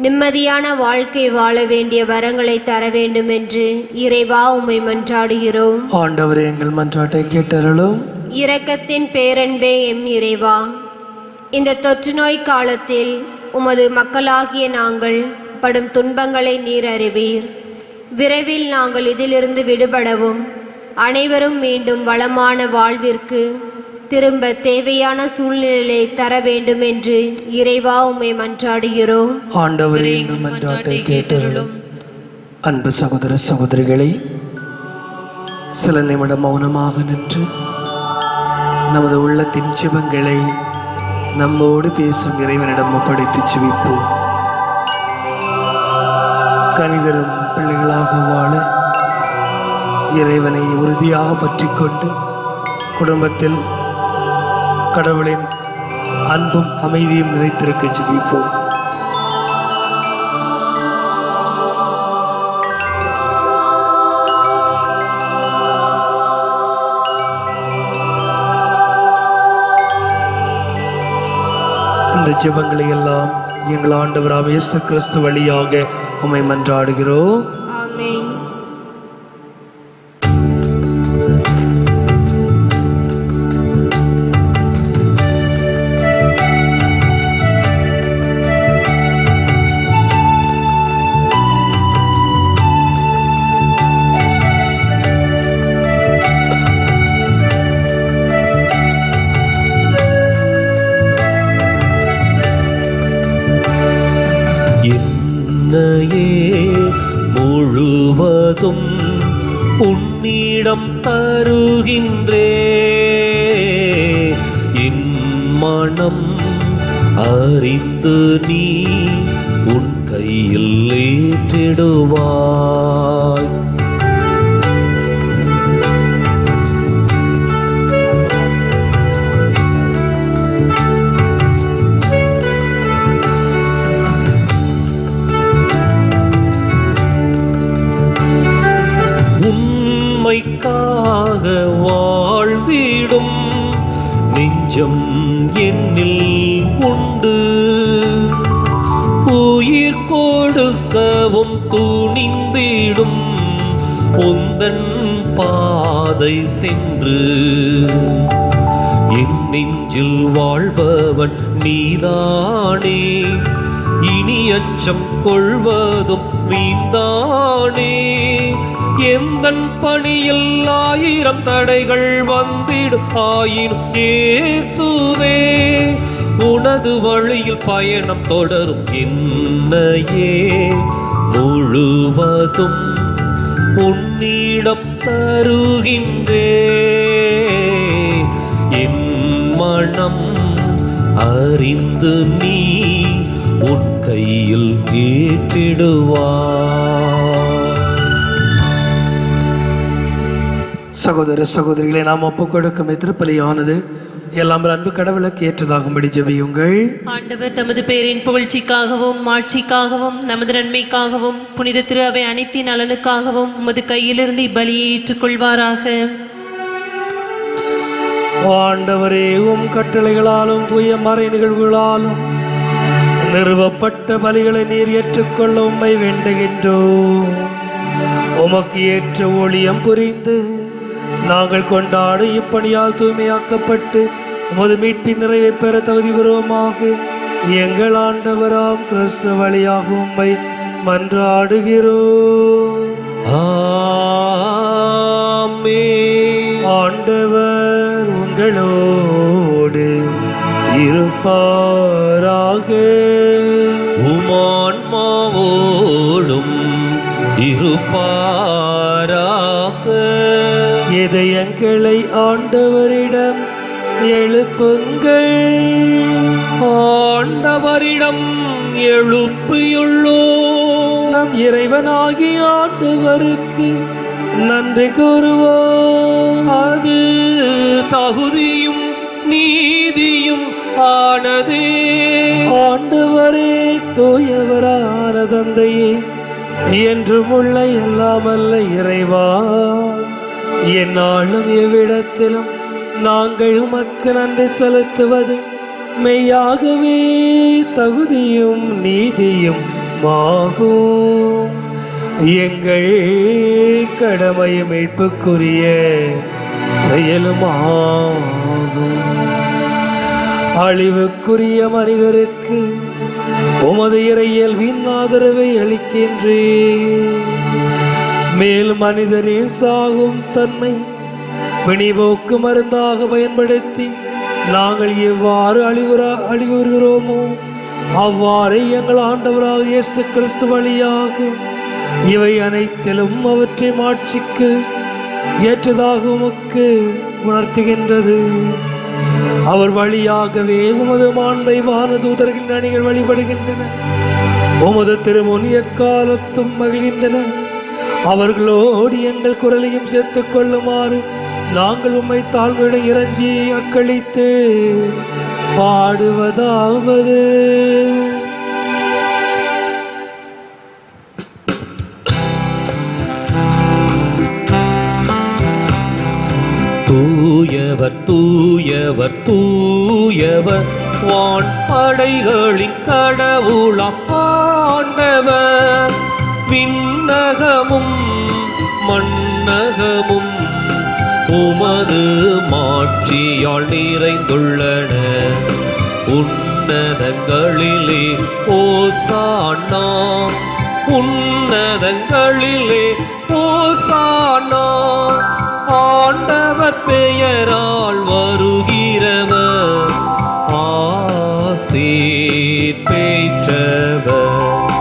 நிம்மதியான வாழ்க்கை வாழ வேண்டிய வரங்களை தர வேண்டும் என்று இறைவா உம்மை மன்றாடுகிறோம். ஆண்டவரே, எங்கள் மன்றாட்டை கேட்டருளும். இரக்கத்தின் பேரன்பே எம் இறைவா, இந்த தொற்று நோய் காலத்தில் உமது மக்களாகிய நாங்கள் படும் துன்பங்களை நீர் அறிவீர். விரைவில் நாங்கள் இதிலிருந்து விடுபடவும் அனைவரும் மீண்டும் வளமான வாழ்விற்கு திரும்ப தேவையான சூழ்நிலையை தர வேண்டும் என்று இறைவா உம்மை மன்றாடுகிறோம். ஆண்டவரே எங்கள் மன்றாட்டை கேட்டருளும். அன்பு சகோதர சகோதரிகளை, சில நிமிடம் மௌனமாக நின்று நமது உள்ளத்தின் ஜெபங்களை நம்மோடு பேசும் இறைவனிடம் ஒப்படைத்து ஜெபிப்போம். கனிதரும் பிள்ளைகளாக வாழ இறைவனை உறுதியாக பற்றி கொண்டு குடும்பத்தில் கடவுளின் அன்பும் அமைதியும் நிறைத்திருக்க ஜெபிப்போம். இந்த ஜெபங்களை எல்லாம் எங்கள் ஆண்டவராகிய இயேசு கிறிஸ்து வழியாக உம்மை மன்றாடுகிறோம். ஆமென். என்னையே முழுவதும் உன்னிடம் தருகின்றே, என் மனம் அறிந்து நீ உன் கையில் ஏற்றிடுவாய். உண்மைக்காக வாழ்ந்திடும் நெஞ்சம் என்னில் உண்டு, உயிர் கொடுக்கவும் துணிந்திடும் உந்தன் பாதை சென்று, என் நெஞ்சில் வாழ்பவன் நீதானே, இனி அச்சம் கொள்வதும் நீதானே. எந்தன் பணியில் 1000 தடைகள் வந்திடும் ஆயினும் இயேசுவே, உனது வழியில் பயணம் தொடரும் என்னையே முழுவதும் உன்னிடம் தருகின்றே, என் மனம் அறிந்து நீ உன் கையில் ஏற்றிடுவாய். சகோதர சகோதரிகளை நாம் ஒப்புக் கொடுக்கும் திருப்பலியானது எல்லாம் அன்பு கடவுளுக்கு ஏற்றதாகும்படி ஜெபியுங்கள். ஆண்டவர் தமது பேரின் புகழ்ச்சிக்காகவும் மாட்சிக்காகவும் நமது நன்மைக்காகவும் புனித திரு அவை அனைத்தின் நலனுக்காகவும் உமது கையிலிருந்து இப்பலியை ஏற்றுக்கொள்வாராக. ஆண்டவரே, உம் கட்டளைகளாலும் தூய மறை நிகழ்வுகளாலும் நிறுவப்பட்ட பலிகளை நீர் ஏற்றுக்கொள்ள உம்மை வேண்டுகின்றோம். உமக்கு ஏற்ற ஊழியம் புரிந்து நாங்கள் கொண்டாடும் இப்பணியால் தூய்மையாக்கப்பட்டு உமது மீட்பின் நிறைவை பெற தகுதி பெறுவோமாக. எங்கள் ஆண்டவராம் கிறிஸ்து வழியாக உம்மை மன்றாடுகிறோம். ஆமென். ஆண்டவர் உங்களோடு இருப்பாராக. உமான்மாவோடும் இருப்பாராக. இதயங்களை ஆண்டவரிடம் எழுப்புங்கள். ஆண்டவரிடம் எழுப்பியுள்ளோம். நம் இறைவனாகிய ஆண்டவருக்கு நன்றி கூறுவோம். அது தகுதியும் நீதியும் ஆனதே. ஆண்டவரே, தூயவரான தந்தையே, என்றும் உள்ள எல்லாமல்ல இறைவா, எந்நாளும் எவ்விடத்திலும் நாங்கள் உமக்கு நன்றி செலுத்துவது மெய்யாகவே தகுதியும் நீதியும் ஆகும். எங்கள் கடமையும் மீட்புக்குரிய செயலுமாகும். அழிவுக்குரிய மனிதருக்கு உமது இறையியல்பின் ஆதரவை அளிக்கின்றேன். மேலும் மனிதரின் சாகும் தன்மை வினைபோக்கு மருந்தாக பயன்படுத்தி நாங்கள் எவ்வாறு அழிவுறுகிறோமோ அவ்வாறே எங்கள் ஆண்டவராக இயேசு கிறிஸ்து வழியாக இவை அனைத்திலும் அவற்றை மாட்சிக்கு ஏற்றதாக உமக்கு உணர்த்துகின்றது. அவர் வழியாகவே உமது மாண்பை வானதூதர்களின் அணிகள் வழிபடுகின்றன. உமது திருமுன் எக்காலத்தும் மகிழ்கின்றன. அவர்களோடு எங்கள் குரலையும் சேர்த்துக் கொள்ளுமாறு நாங்கள் உம்மை தாழ்வுடன் இறஞ்சி அக்களித்து பாடுவதாவது. தூயவர் தூயவர் தூயவர் வான் படைகளின் கடவுளாம் ஆண்டவர். விண்ணகமும் மண்ணகமும் உமது மாட்சியால் நிறைந்துள்ளன. உன்னதங்களிலே ஓசானா, உன்னதங்களிலே ஓசானா. ஆண்டவர் பெயரால் வருகிறவர் ஆசீர் பெற்றவர்.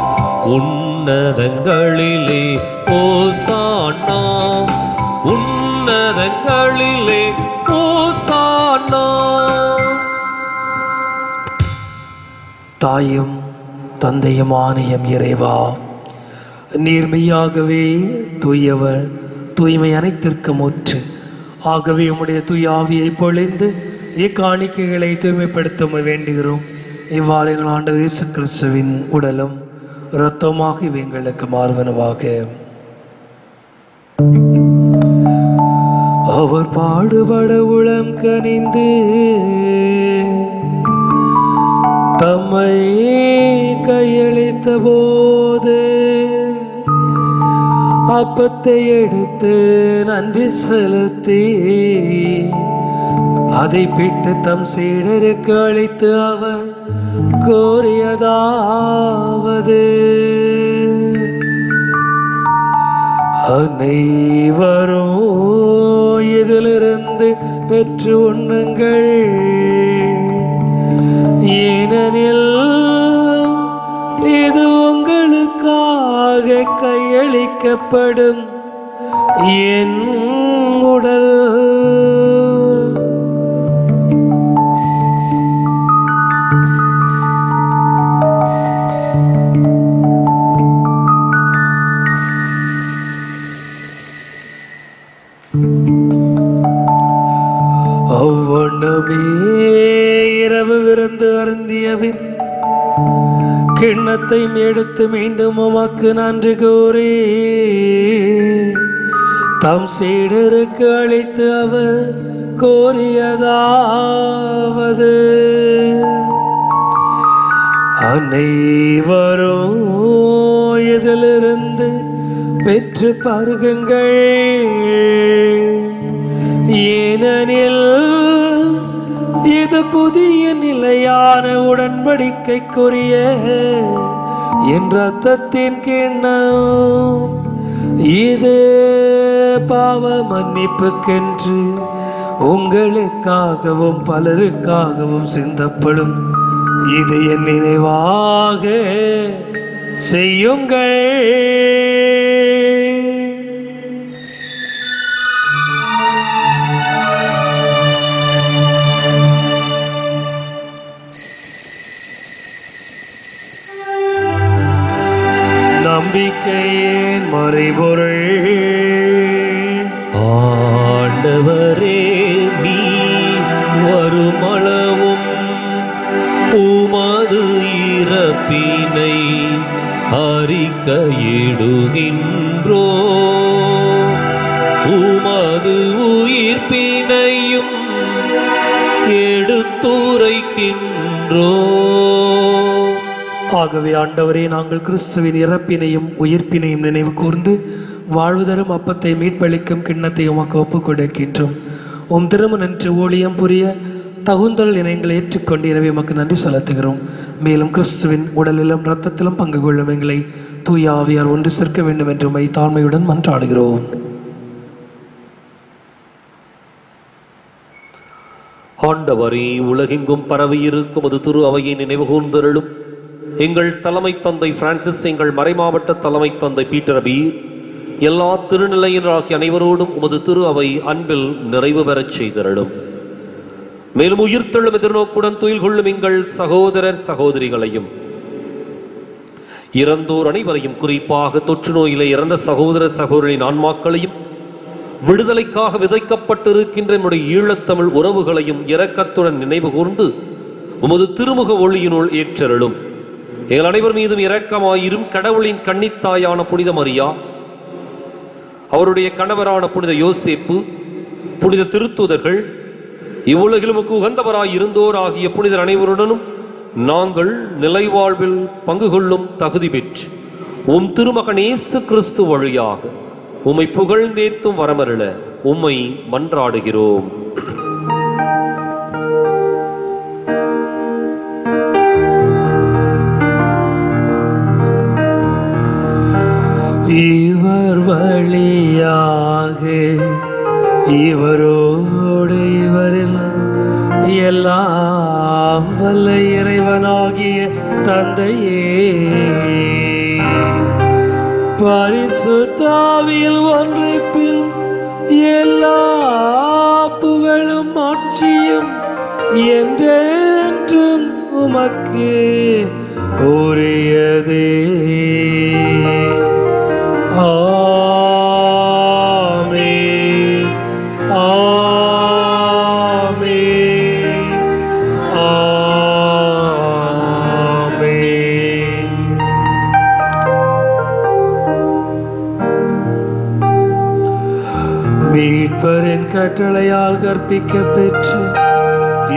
உன்னதங்களிலே ஓசானா, உன்னதங்களிலே ஓசானா. தாயும் தந்தையுமான எம் இறைவா, நீர்மையாகவே தூயவர், தூய்மை அனைத்திற்கும் ஊற்று. ஆகவே உம்முடைய தூய ஆவியை பொழிந்து இக்காணிக்கைகளை தூய்மைப்படுத்த வேண்டுகிறோம். இவ்வாறு எங்கள் ஆண்டவர் இயேசு கிறிஸ்துவின் உடலும் இரத்தமாக இவை எங்களுக்கு மாறுவனவாக. அவர் பாடுபட உளம் கனிந்து தம்மை கையளித்த போது அப்பத்தை எடுத்து நன்றி செலுத்தி அதை பிட்டு தம் சீடருக்கு அளித்து அவர் கோரியதாவது: அனைவரும் இதிலிருந்து பெற்று உண்ணுங்கள், ஏனெனில் இது உங்களுக்காக கையளிக்கப்படும் என் உடல். அவ்வண்ணமே இரவு விருந்து அருந்தியபின் கிண்ணத்தை எடுத்து மீண்டும் உமக்கு நன்றி கூறி தம் சீடருக்கு அளித்து அவர் கோரியதாவது: அனைவரும் இதிலிருந்து பெற்று பருகுங்கள், ஏனெனில் இது புதிய நிலையான உடன்படிக்கைக்குரிய என் இரத்தத்தின் கிண்ணம். இது பாவ மன்னிப்புக்கென்று உங்களுக்காகவும் பலருக்காகவும் சிந்தப்படும். இது என் நினைவாக செய்யுங்கள். நம்பிக்கையின் மறைபொருள். ஆண்டவரே, நீ வருமளவும் உமது இறப்பினை அறிக்கையிடுகின்றோ, உமது உயிர்ப்பினையும் எடுத்துரைக்கின்றோ. ஆகவே ஆண்டவரே, நாங்கள் கிறிஸ்துவின் இறப்பினையும் உயிர்ப்பினையும் நினைவு கூர்ந்து வாழ்வு தரும் அப்பத்தை மீட்பளிக்கும் கிண்ணத்தை உமக்கு ஒப்புக் கொடுக்கின்றோம். உம் திரும்ப நன்று ஊழியம் புரிய தகுந்தல் எங்களை ஏற்றுக்கொண்டு எனவே உமக்கு நன்றி செலுத்துகிறோம். மேலும் கிறிஸ்துவின் உடலிலும் இரத்தத்திலும் பங்கு கொள்ளும் எங்களை தூய ஆவியார் ஒன்று சேர்க்க வேண்டும் என்று உம்மை தாழ்மையுடன் மன்றாடுகிறோம். ஆண்டவரே, உலகெங்கும் பரவியிருக்கும் அது திரு அவையை நினைவு கூர்ந்தருளும். எங்கள் தலைமை தந்தை பிரான்சிஸ், எங்கள் மறைமாவட்ட தலைமை தந்தை பீட்டர் பீர், எல்லா திருநிலையினராகிய அனைவரோடும் உமது திரு அவை அன்பில் நிறைவு பெறச் செய்தருளும். மேலும் உயிர்த்தெழும் எதிர்நோக்குடன் துயில் கொள்ளும் எங்கள் சகோதரர் சகோதரிகளையும், இறந்தோர் அனைவரையும், குறிப்பாக தொற்று நோயிலே இறந்த சகோதர சகோதரின் ஆன்மாக்களையும், விடுதலைக்காக விதைக்கப்பட்டிருக்கின்ற நம்முடைய ஈழத்தமிழ் உறவுகளையும் இரக்கத்துடன் நினைவு கூர்ந்து உமது திருமுக ஒளியினுள் ஏற்றருளும். எங்கள் அனைவர் மீதும் இரக்கமாயிரும். கடவுளின் கன்னித்தாயான புனித மரியா, அவருடைய கணவரான புனித யோசேப்பு, புனித திருத்தூதர்கள், இவ்வுலகிலும் உகந்தவராய் இருந்தோர் ஆகிய புனிதர் அனைவருடனும் நாங்கள் நிலைவாழ்வில் பங்கு கொள்ளும் தகுதி பெற்று உம் திருமகன் இயேசு கிறிஸ்து வழியாக உம்மை புகழ்ந்தேத்தும் வரமருள உம்மை மன்றாடுகிறோம். இவர் வழியாக இவரோடு இவரில் எல்லாம் வல்ல இறைவனாகிய தந்தையே, பரிசுத்தாவியில் ஒன்றைப்பில் எல்லா புகழும் ஆட்சியும் என்றென்றும் உமக்கு உரியதே. ஆமென், ஆமென், ஆமென். மீட்பரின் கட்டளையால் கற்பிக்க பெற்று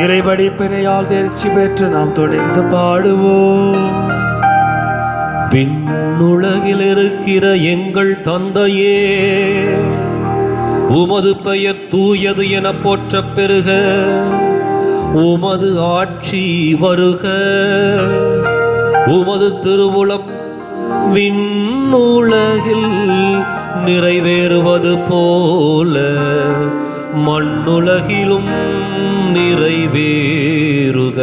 இறைவடிப்பினையால் தேர்ச்சி பெற்று நாம் துணிந்து பாடுவோம். விண்ணுலகில் இருக்கிற எங்கள் தந்தையே, உமது பெயர் தூயது என போற்றப் பெறுக. உமது ஆட்சி வருக. உமது திருவுளம் விண்ணுலகில் நிறைவேறுவது போல மண்ணுலகிலும் நிறைவேறுக.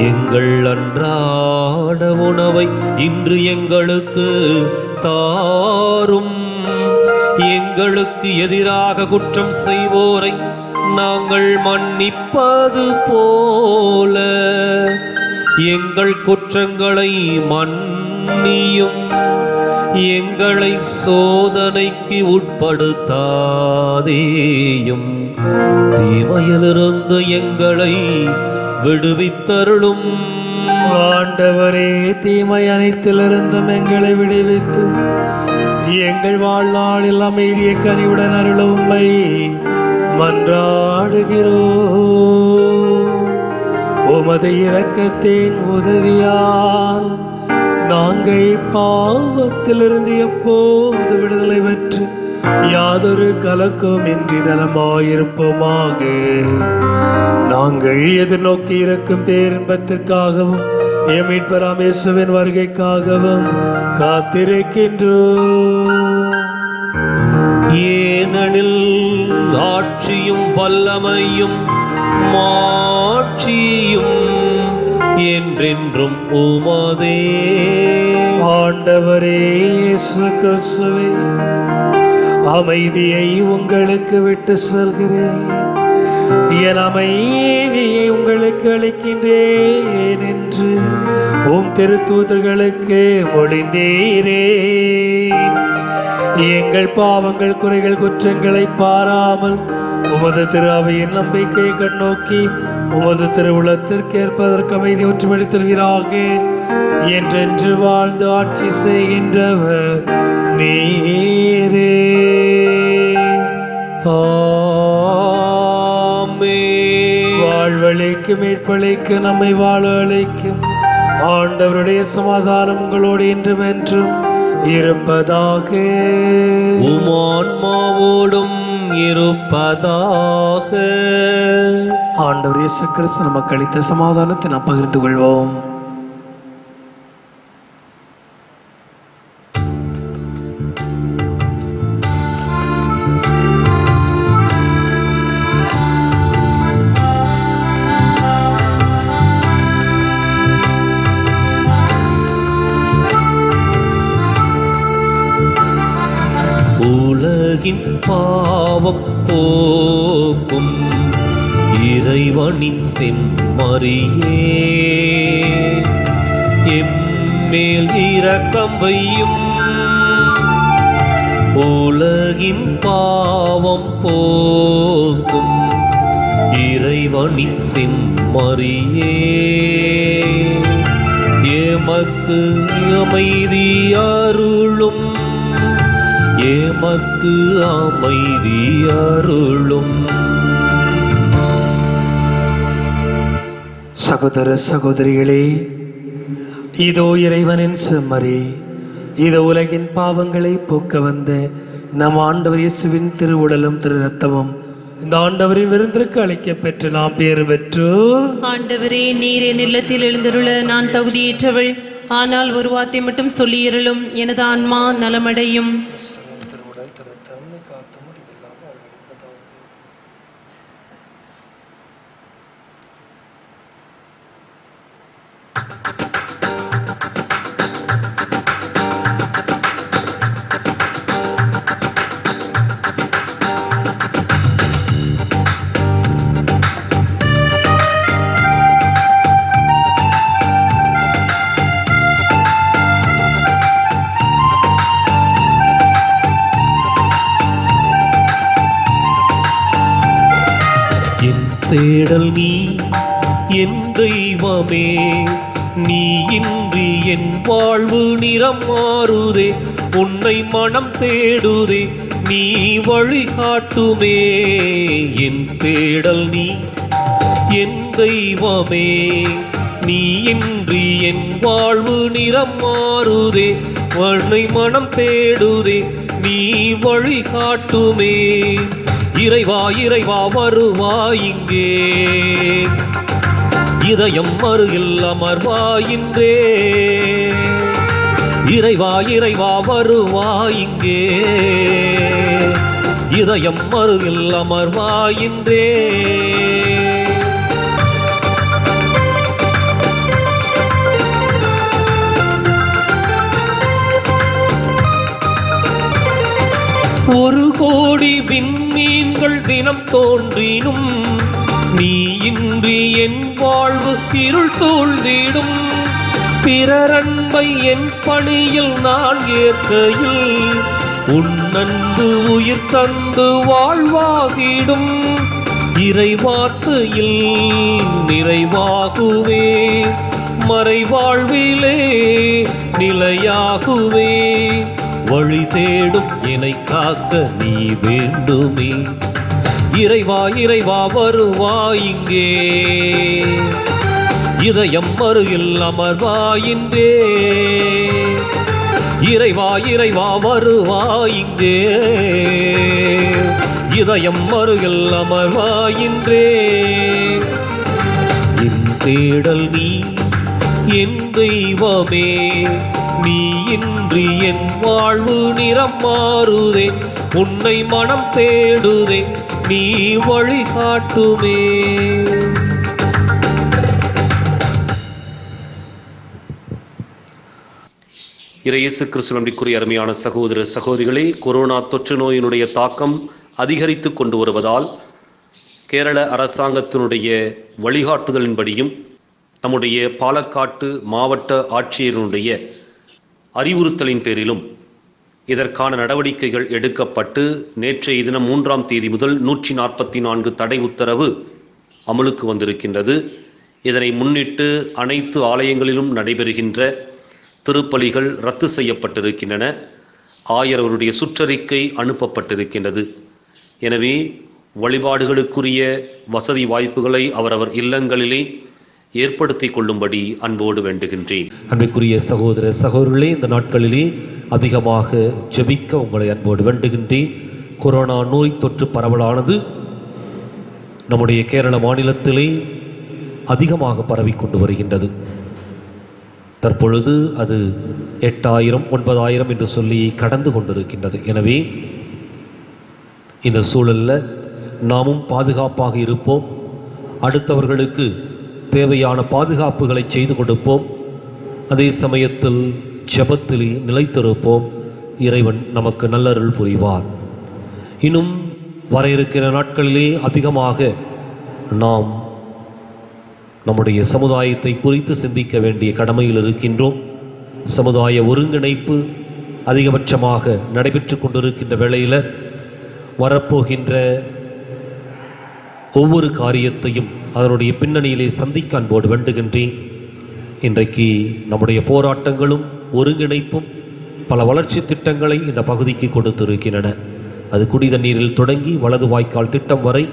எங்கள் அன்றாட உணவை இன்று எங்களுக்கு தாரும். எங்களுக்கு எதிராக குற்றம் செய்வோரை நாங்கள் மன்னிப்பது போல எங்கள் குற்றங்களை மன்னியும். எங்களை சோதனைக்கு உட்படுத்தாதேயும், தீமையிலிருந்து எங்களை விடுவித்தருளும். ஆண்டவரே, தீமை அனைத்திலிருந்தும் எங்களை விடுவித்து எங்கள் வாழ்நாளில் அமைதியை கனிவுடன் அருளும் உம்மை மன்றாடுகிறோம். உமது இரக்கத்தின் உதவியால் நாங்கள் பாவத்திலிருந்து எப்போது விடுதலை பெற்று யாதொரு கலக்கம் இன்றி நலமாயிருப்போமாக. நாங்கள் எதிர்நோக்கி இருக்கும் பேரின்பத்திற்காகவும் எம் மீட்பராம் இயேசுவின் வருகைக்காகவும் காத்திருக்கின்றோம். ஏனெனில் ஆட்சியும் வல்லமையும் மாட்சியும் என்றென்றும் உமதே. ஆண்டவரே இயேசு கிறிஸ்துவே, அமைதியை உங்களுக்கு விட்டு செல்கிறேன், என் அமைதியை உங்களுக்கு அளிக்கின்றேன் என்று உம் திருத்தூதர்களுக்கு மொழிந்தீரே. எங்கள் பாவங்கள், குறைகள், குற்றங்களை பாராமல் உமது திரு அவையின் நம்பிக்கை கண்ணோக்கி உமது திருவுளத்திற்கு ஏற்பதற்கு அமைதி ஒற்றுமைத்தல்வீராக. என்றென்று வாழ்ந்து ஆட்சி செய்கின்றவர் நீரே. வாழ்வழிக்கும் மீட்பளிக்கு நம்மை வாழ அளிக்கும் ஆண்டவருடைய சமாதானம் உங்களோடு இன்றும் என்றும் இருப்பதாக. உமான்மாவோடும் இருப்பதாக. ஆண்டவர் இயேசு கிறிஸ்து நமக்கு அளித்த சமாதானத்தை நாம் பகிர்ந்து கொள்வோம். உலகின் பாவம் போக்கும் இறைவனின் செம்மறியே, எம்மேல் இரக்கம் வையும். உலகின் பாவம் போக்கும் இறைவனின் செம்மறியே, எமக்கு அமைதி அருளும், எமக்கு அமைதி அருளும். சகோதர சகோதரிகளே, இதோ இறைவனின் செம்மறி, இதோ உலகின் பாவங்களை போக்க வந்த நம் ஆண்டவர் இயேசுவின் திருவுடலும் திரு ரத்தமும் இந்த ஆண்டவரின் விருந்திற்கு அழைக்கப் பெற்று நாம் பேறு பெற்றோர். ஆண்டவரே, நீர் என் இல்லத்தில் எழுந்தருள நான் தகுதியேற்றவள். ஆனால் ஒரு வார்த்தை மட்டும் சொல்லியருளும், எனது ஆன்மா நலமடையும். தேடல் நீ என் தெய்வமே, நீ இன்றி என் வாழ்வு நிறம் மாறுதே. உன்னை மனம் தேடுதே, நீ வழிகாட்டுமே. என் தேடல் நீ என் தெய்வமே, நீ இன்றி என் வாழ்வு நிறம் மாறுதே. உன்னை மனம் தேடுதே, நீ வழிகாட்டுமே. இறைவா இறைவா வருவாய் இங்கே, இதயம் அருகில் அமர்வாயின்றே. இறைவா இறைவா வருவாய் இங்கே, இதயம் அருகில் அமர்வாயின்றே. ஒரு கோடி விண்மீன்கள் தினம் தோன்றினும், நீ இன்றி என் வாழ்வு இருள் சூழ்ந்திடும். பிறரன்பை என் பணியில் நான் ஏற்கையில், உன் அன்பு உயிர் தந்து வாழ்வாகிடும். இறைவார்த்தையில் நிறைவாகுவே, மறைவாழ்விலே நிலையாகுவே. வழி தேடும் என்னை காக்க நீ வேண்டுமே. இறைவா இறைவா வருவாய் இங்கே, இதயம் அருகில் அமர்வாயின்றே. இறைவா இறைவா வருவாய் இங்கே, இதயம் அருகில் அமர்வாயின்றே. என் தேடல் நீ என் தெய்வமே, நீ இன்றி என் வாழ்வு நிறம் மாறுதே. உன்னை மனம் தேடுதே, நீ வழிகாட்டுமே. இயேசு கிறிஸ்து நம்பிக்குரிய அருமையான சகோதர சகோதரிகளே, கொரோனா தொற்று நோயினுடைய தாக்கம் அதிகரித்து கொண்டு வருவதால் கேரள அரசாங்கத்தினுடைய வழிகாட்டுதலின்படியும் நம்முடைய பாலக்காட்டு மாவட்ட ஆட்சியருடைய அறிவுறுத்தலின் பேரிலும் இதற்கான நடவடிக்கைகள் எடுக்கப்பட்டு நேற்றைய தினம் 3ஆம் தேதி முதல் 144 தடை உத்தரவு அமலுக்கு வந்திருக்கின்றது. இதனை முன்னிட்டு அனைத்து ஆலயங்களிலும் நடைபெறுகின்ற திருப்பலிகள் ரத்து செய்யப்பட்டிருக்கின்றன. ஆயரவருடைய சுற்றறிக்கை அனுப்பப்பட்டிருக்கின்றது. எனவே வழிபாடுகளுக்குரிய வசதி வாய்ப்புகளை அவரவர் இல்லங்களிலே ஏற்படுத்தி கொள்ளும்படி அன்போடு வேண்டுகின்றேன். அன்புக்குரிய சகோதர சகோதரர்களே, இந்த நாட்களிலே அதிகமாக ஜெபிக்க உங்களை அன்போடு வேண்டுகின்றேன். கொரோனா நோய் தொற்று பரவலானது நம்முடைய கேரள மாநிலத்திலே அதிகமாக பரவிக்கொண்டு வருகின்றது. தற்பொழுது அது 8000 9000 என்று சொல்லி கடந்து கொண்டிருக்கின்றது. எனவே இந்த சூழலில் நாமும் பாதுகாப்பாக இருப்போம். அடுத்தவர்களுக்கு தேவையான பாதுகாப்புகளை செய்து கொடுப்போம். அதே சமயத்தில் ஜெபத்திலே நிலைத்திருப்போம். இறைவன் நமக்கு நல்லருள் புரிவார். இன்னும் வர இருக்கிற நாட்களிலே அதிகமாக நாம் நம்முடைய சமுதாயத்தை குறித்து சிந்திக்க வேண்டிய கடமையில் இருக்கின்றோம். சமுதாய ஒருங்கிணைப்பு அதிகபட்சமாக நடைபெற்று கொண்டிருக்கின்ற வேளையில் வரப்போகின்ற ஒவ்வொரு காரியத்தையும் அதனுடைய பின்னணியிலே சந்திக்க அன்போடு வேண்டுகின்றேன். இன்றைக்கு நம்முடைய போராட்டங்களும் ஒருங்கிணைப்பும் பல வளர்ச்சி திட்டங்களை இந்த பகுதிக்கு கொடுத்திருக்கின்றன. அது குடிதண்ணீரில் தொடங்கி வலது வாய்க்கால் திட்டம் வரை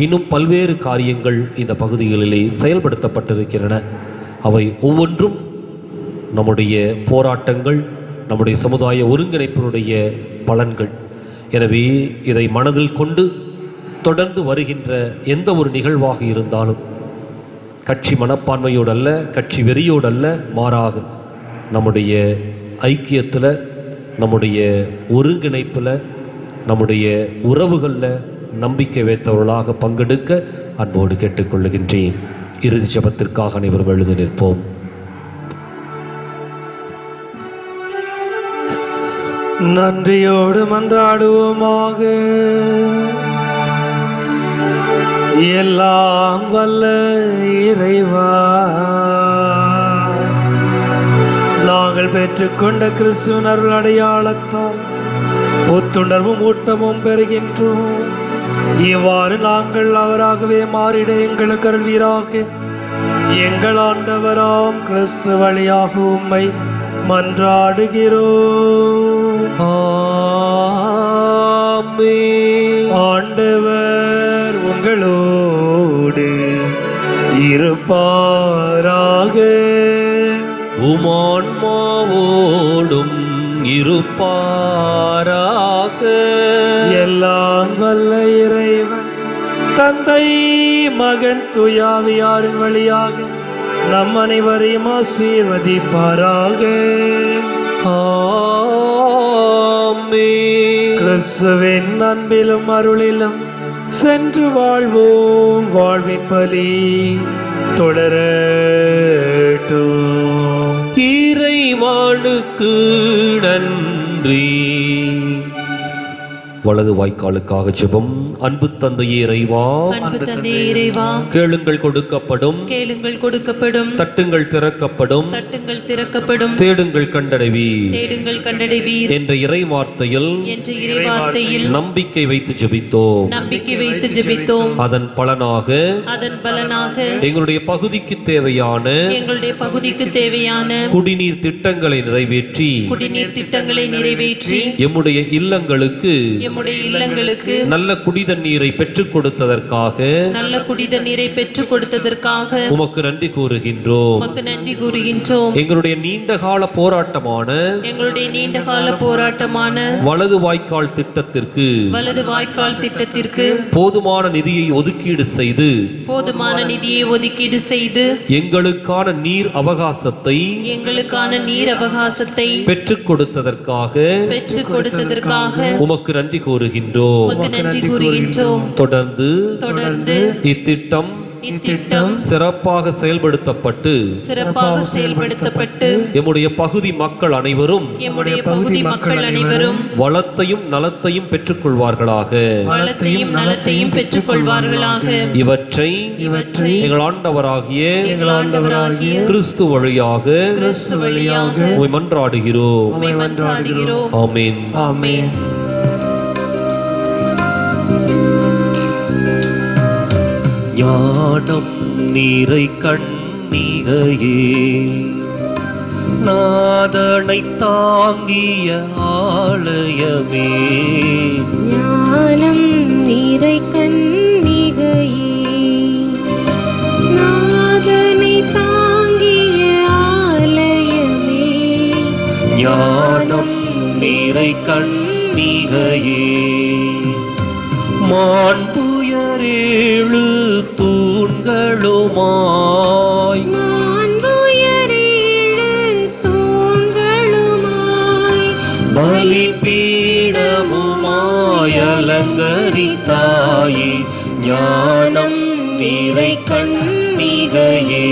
இன்னும் பல்வேறு காரியங்கள் இந்த பகுதிகளிலே செயல்படுத்தப்பட்டிருக்கின்றன. அவை ஒவ்வொன்றும் நம்முடைய போராட்டங்கள், நம்முடைய சமுதாய ஒருங்கிணைப்பினுடைய பலன்கள். எனவே இதை மனதில் கொண்டு தொடர்ந்து வருகின்ற எந்த ஒரு நிகழ்வாக இருந்தாலும் கட்சி மனப்பான்மையோடு அல்ல, கட்சி வெறியோடு அல்ல, மாறாக நம்முடைய ஐக்கியத்தில், நம்முடைய ஒருங்கிணைப்பில், நம்முடைய உறவுகளில் நம்பிக்கை வைத்தவர்களாக பங்கெடுக்க அன்போடு கேட்டுக்கொள்ளுகின்றேன். இறுதி ஜெபத்திற்காக அனைவரும் எழுதி நிற்போம். நன்றியோடு மன்றாடுவோமாக. எல்லாம் வல்ல இறைவா, நாங்கள் பெற்றுக்கொண்ட கிறிஸ்துவின் அருள் அடையாளத்தால் புத்துணர்வும் ஊட்டமும் பெறுகின்றோம். இவ்வாறு நாங்கள் அவராகவே மாறிட எங்களுக்கு அருள்வீராக. எங்கள் ஆண்டவராம் கிறிஸ்து வழியாக உம்மை மன்றாடுகிறோம். ஆமென். ஆண்டவர் உங்களோடு இருப்பாராக. உமான்மாவோடும் இருப்பாராக. எல்லாம் வல்ல இறைவன் தந்தை, மகன், தூயாவியாரின் வழியாக நம் அனைவரையும் ஆசீர்வதிப்பாராக. ஆமென். கிறிஸ்துவின் அன்பிலும் அருளிலும் சென்று வாழ்வோம். வாழ்வின் பலி தொடரட்டும். இறைவானுக்கு நன்றி. வலது வாய்க்காலுக்காக ஜெபம். அன்பு தந்தையே இறைவா, அன்பு தந்தையே இறைவா, கேளுங்கள் கொடுக்கப்படும், கேளுங்கள் கொடுக்கப்படும், தட்டுங்கள் திறக்கப்படும், தட்டுங்கள் திறக்கப்படும், தேடுங்கள் கண்டடைவீர் தேடுங்கள் கண்டடைவீர் என்ற இறை வார்த்தையில் என்ற இறைவார்த்தையில் நம்பிக்கை வைத்து ஜெபித்தோம். நம்பிக்கை வைத்து ஜெபித்தோம். அதன் பலனாக எங்களுடைய பகுதிக்கு தேவையான எங்களுடைய பகுதிக்கு தேவையான குடிநீர் திட்டங்களை நிறைவேற்றி குடிநீர் திட்டங்களை நிறைவேற்றி எம்முடைய இல்லங்களுக்கு நல்ல குடிதண்ணீரை பெற்றுக் கொடுத்ததற்காக நல்ல குடிதண்ணீரை பெற்றுக் கொடுத்ததற்காக உமக்கு நன்றி கூறுகின்றோம். உமக்கு நன்றி கூறுகின்றோம். எங்களுடைய நீண்டகால போராட்டமான வலது வாய்க்கால் திட்டத்திற்கு போதுமான நிதியை ஒதுக்கீடு செய்து எங்களுக்கான நீர் அவகாசத்தை பெற்றுக் கொடுத்ததற்காக உமக்கு நன்றி கூறுகின்றோம். தொடர்ந்து இத்திட்டம் சிறப்பாக செயல்படுத்தப்பட்டு எம்முடைய பகுதி மக்கள் அனைவரும் வளத்தையும் நலத்தையும் பெற்றுக்கொள்வார்களாக. இவற்றை எங்கள் ஆண்டவராகிய கிறிஸ்து வழியாக உம்மை மன்றாடுகிறோம். ஆமென். ஆமென். ஞானம் நீரை கண்ணிகையே, நாதனை தாங்கிய ஆலயமே. ஞானம் நீரை கண்ணிகையே, நாதனை தாங்கிய ஆலயமே. ஞானம் நீரை கண்ணிகையே, மாண்புயரேழு தூண்களுமாய் பலிபீடமுமாய் அலங்கரித்தாயே. ஞானம் நீரை கண்ணிகையே,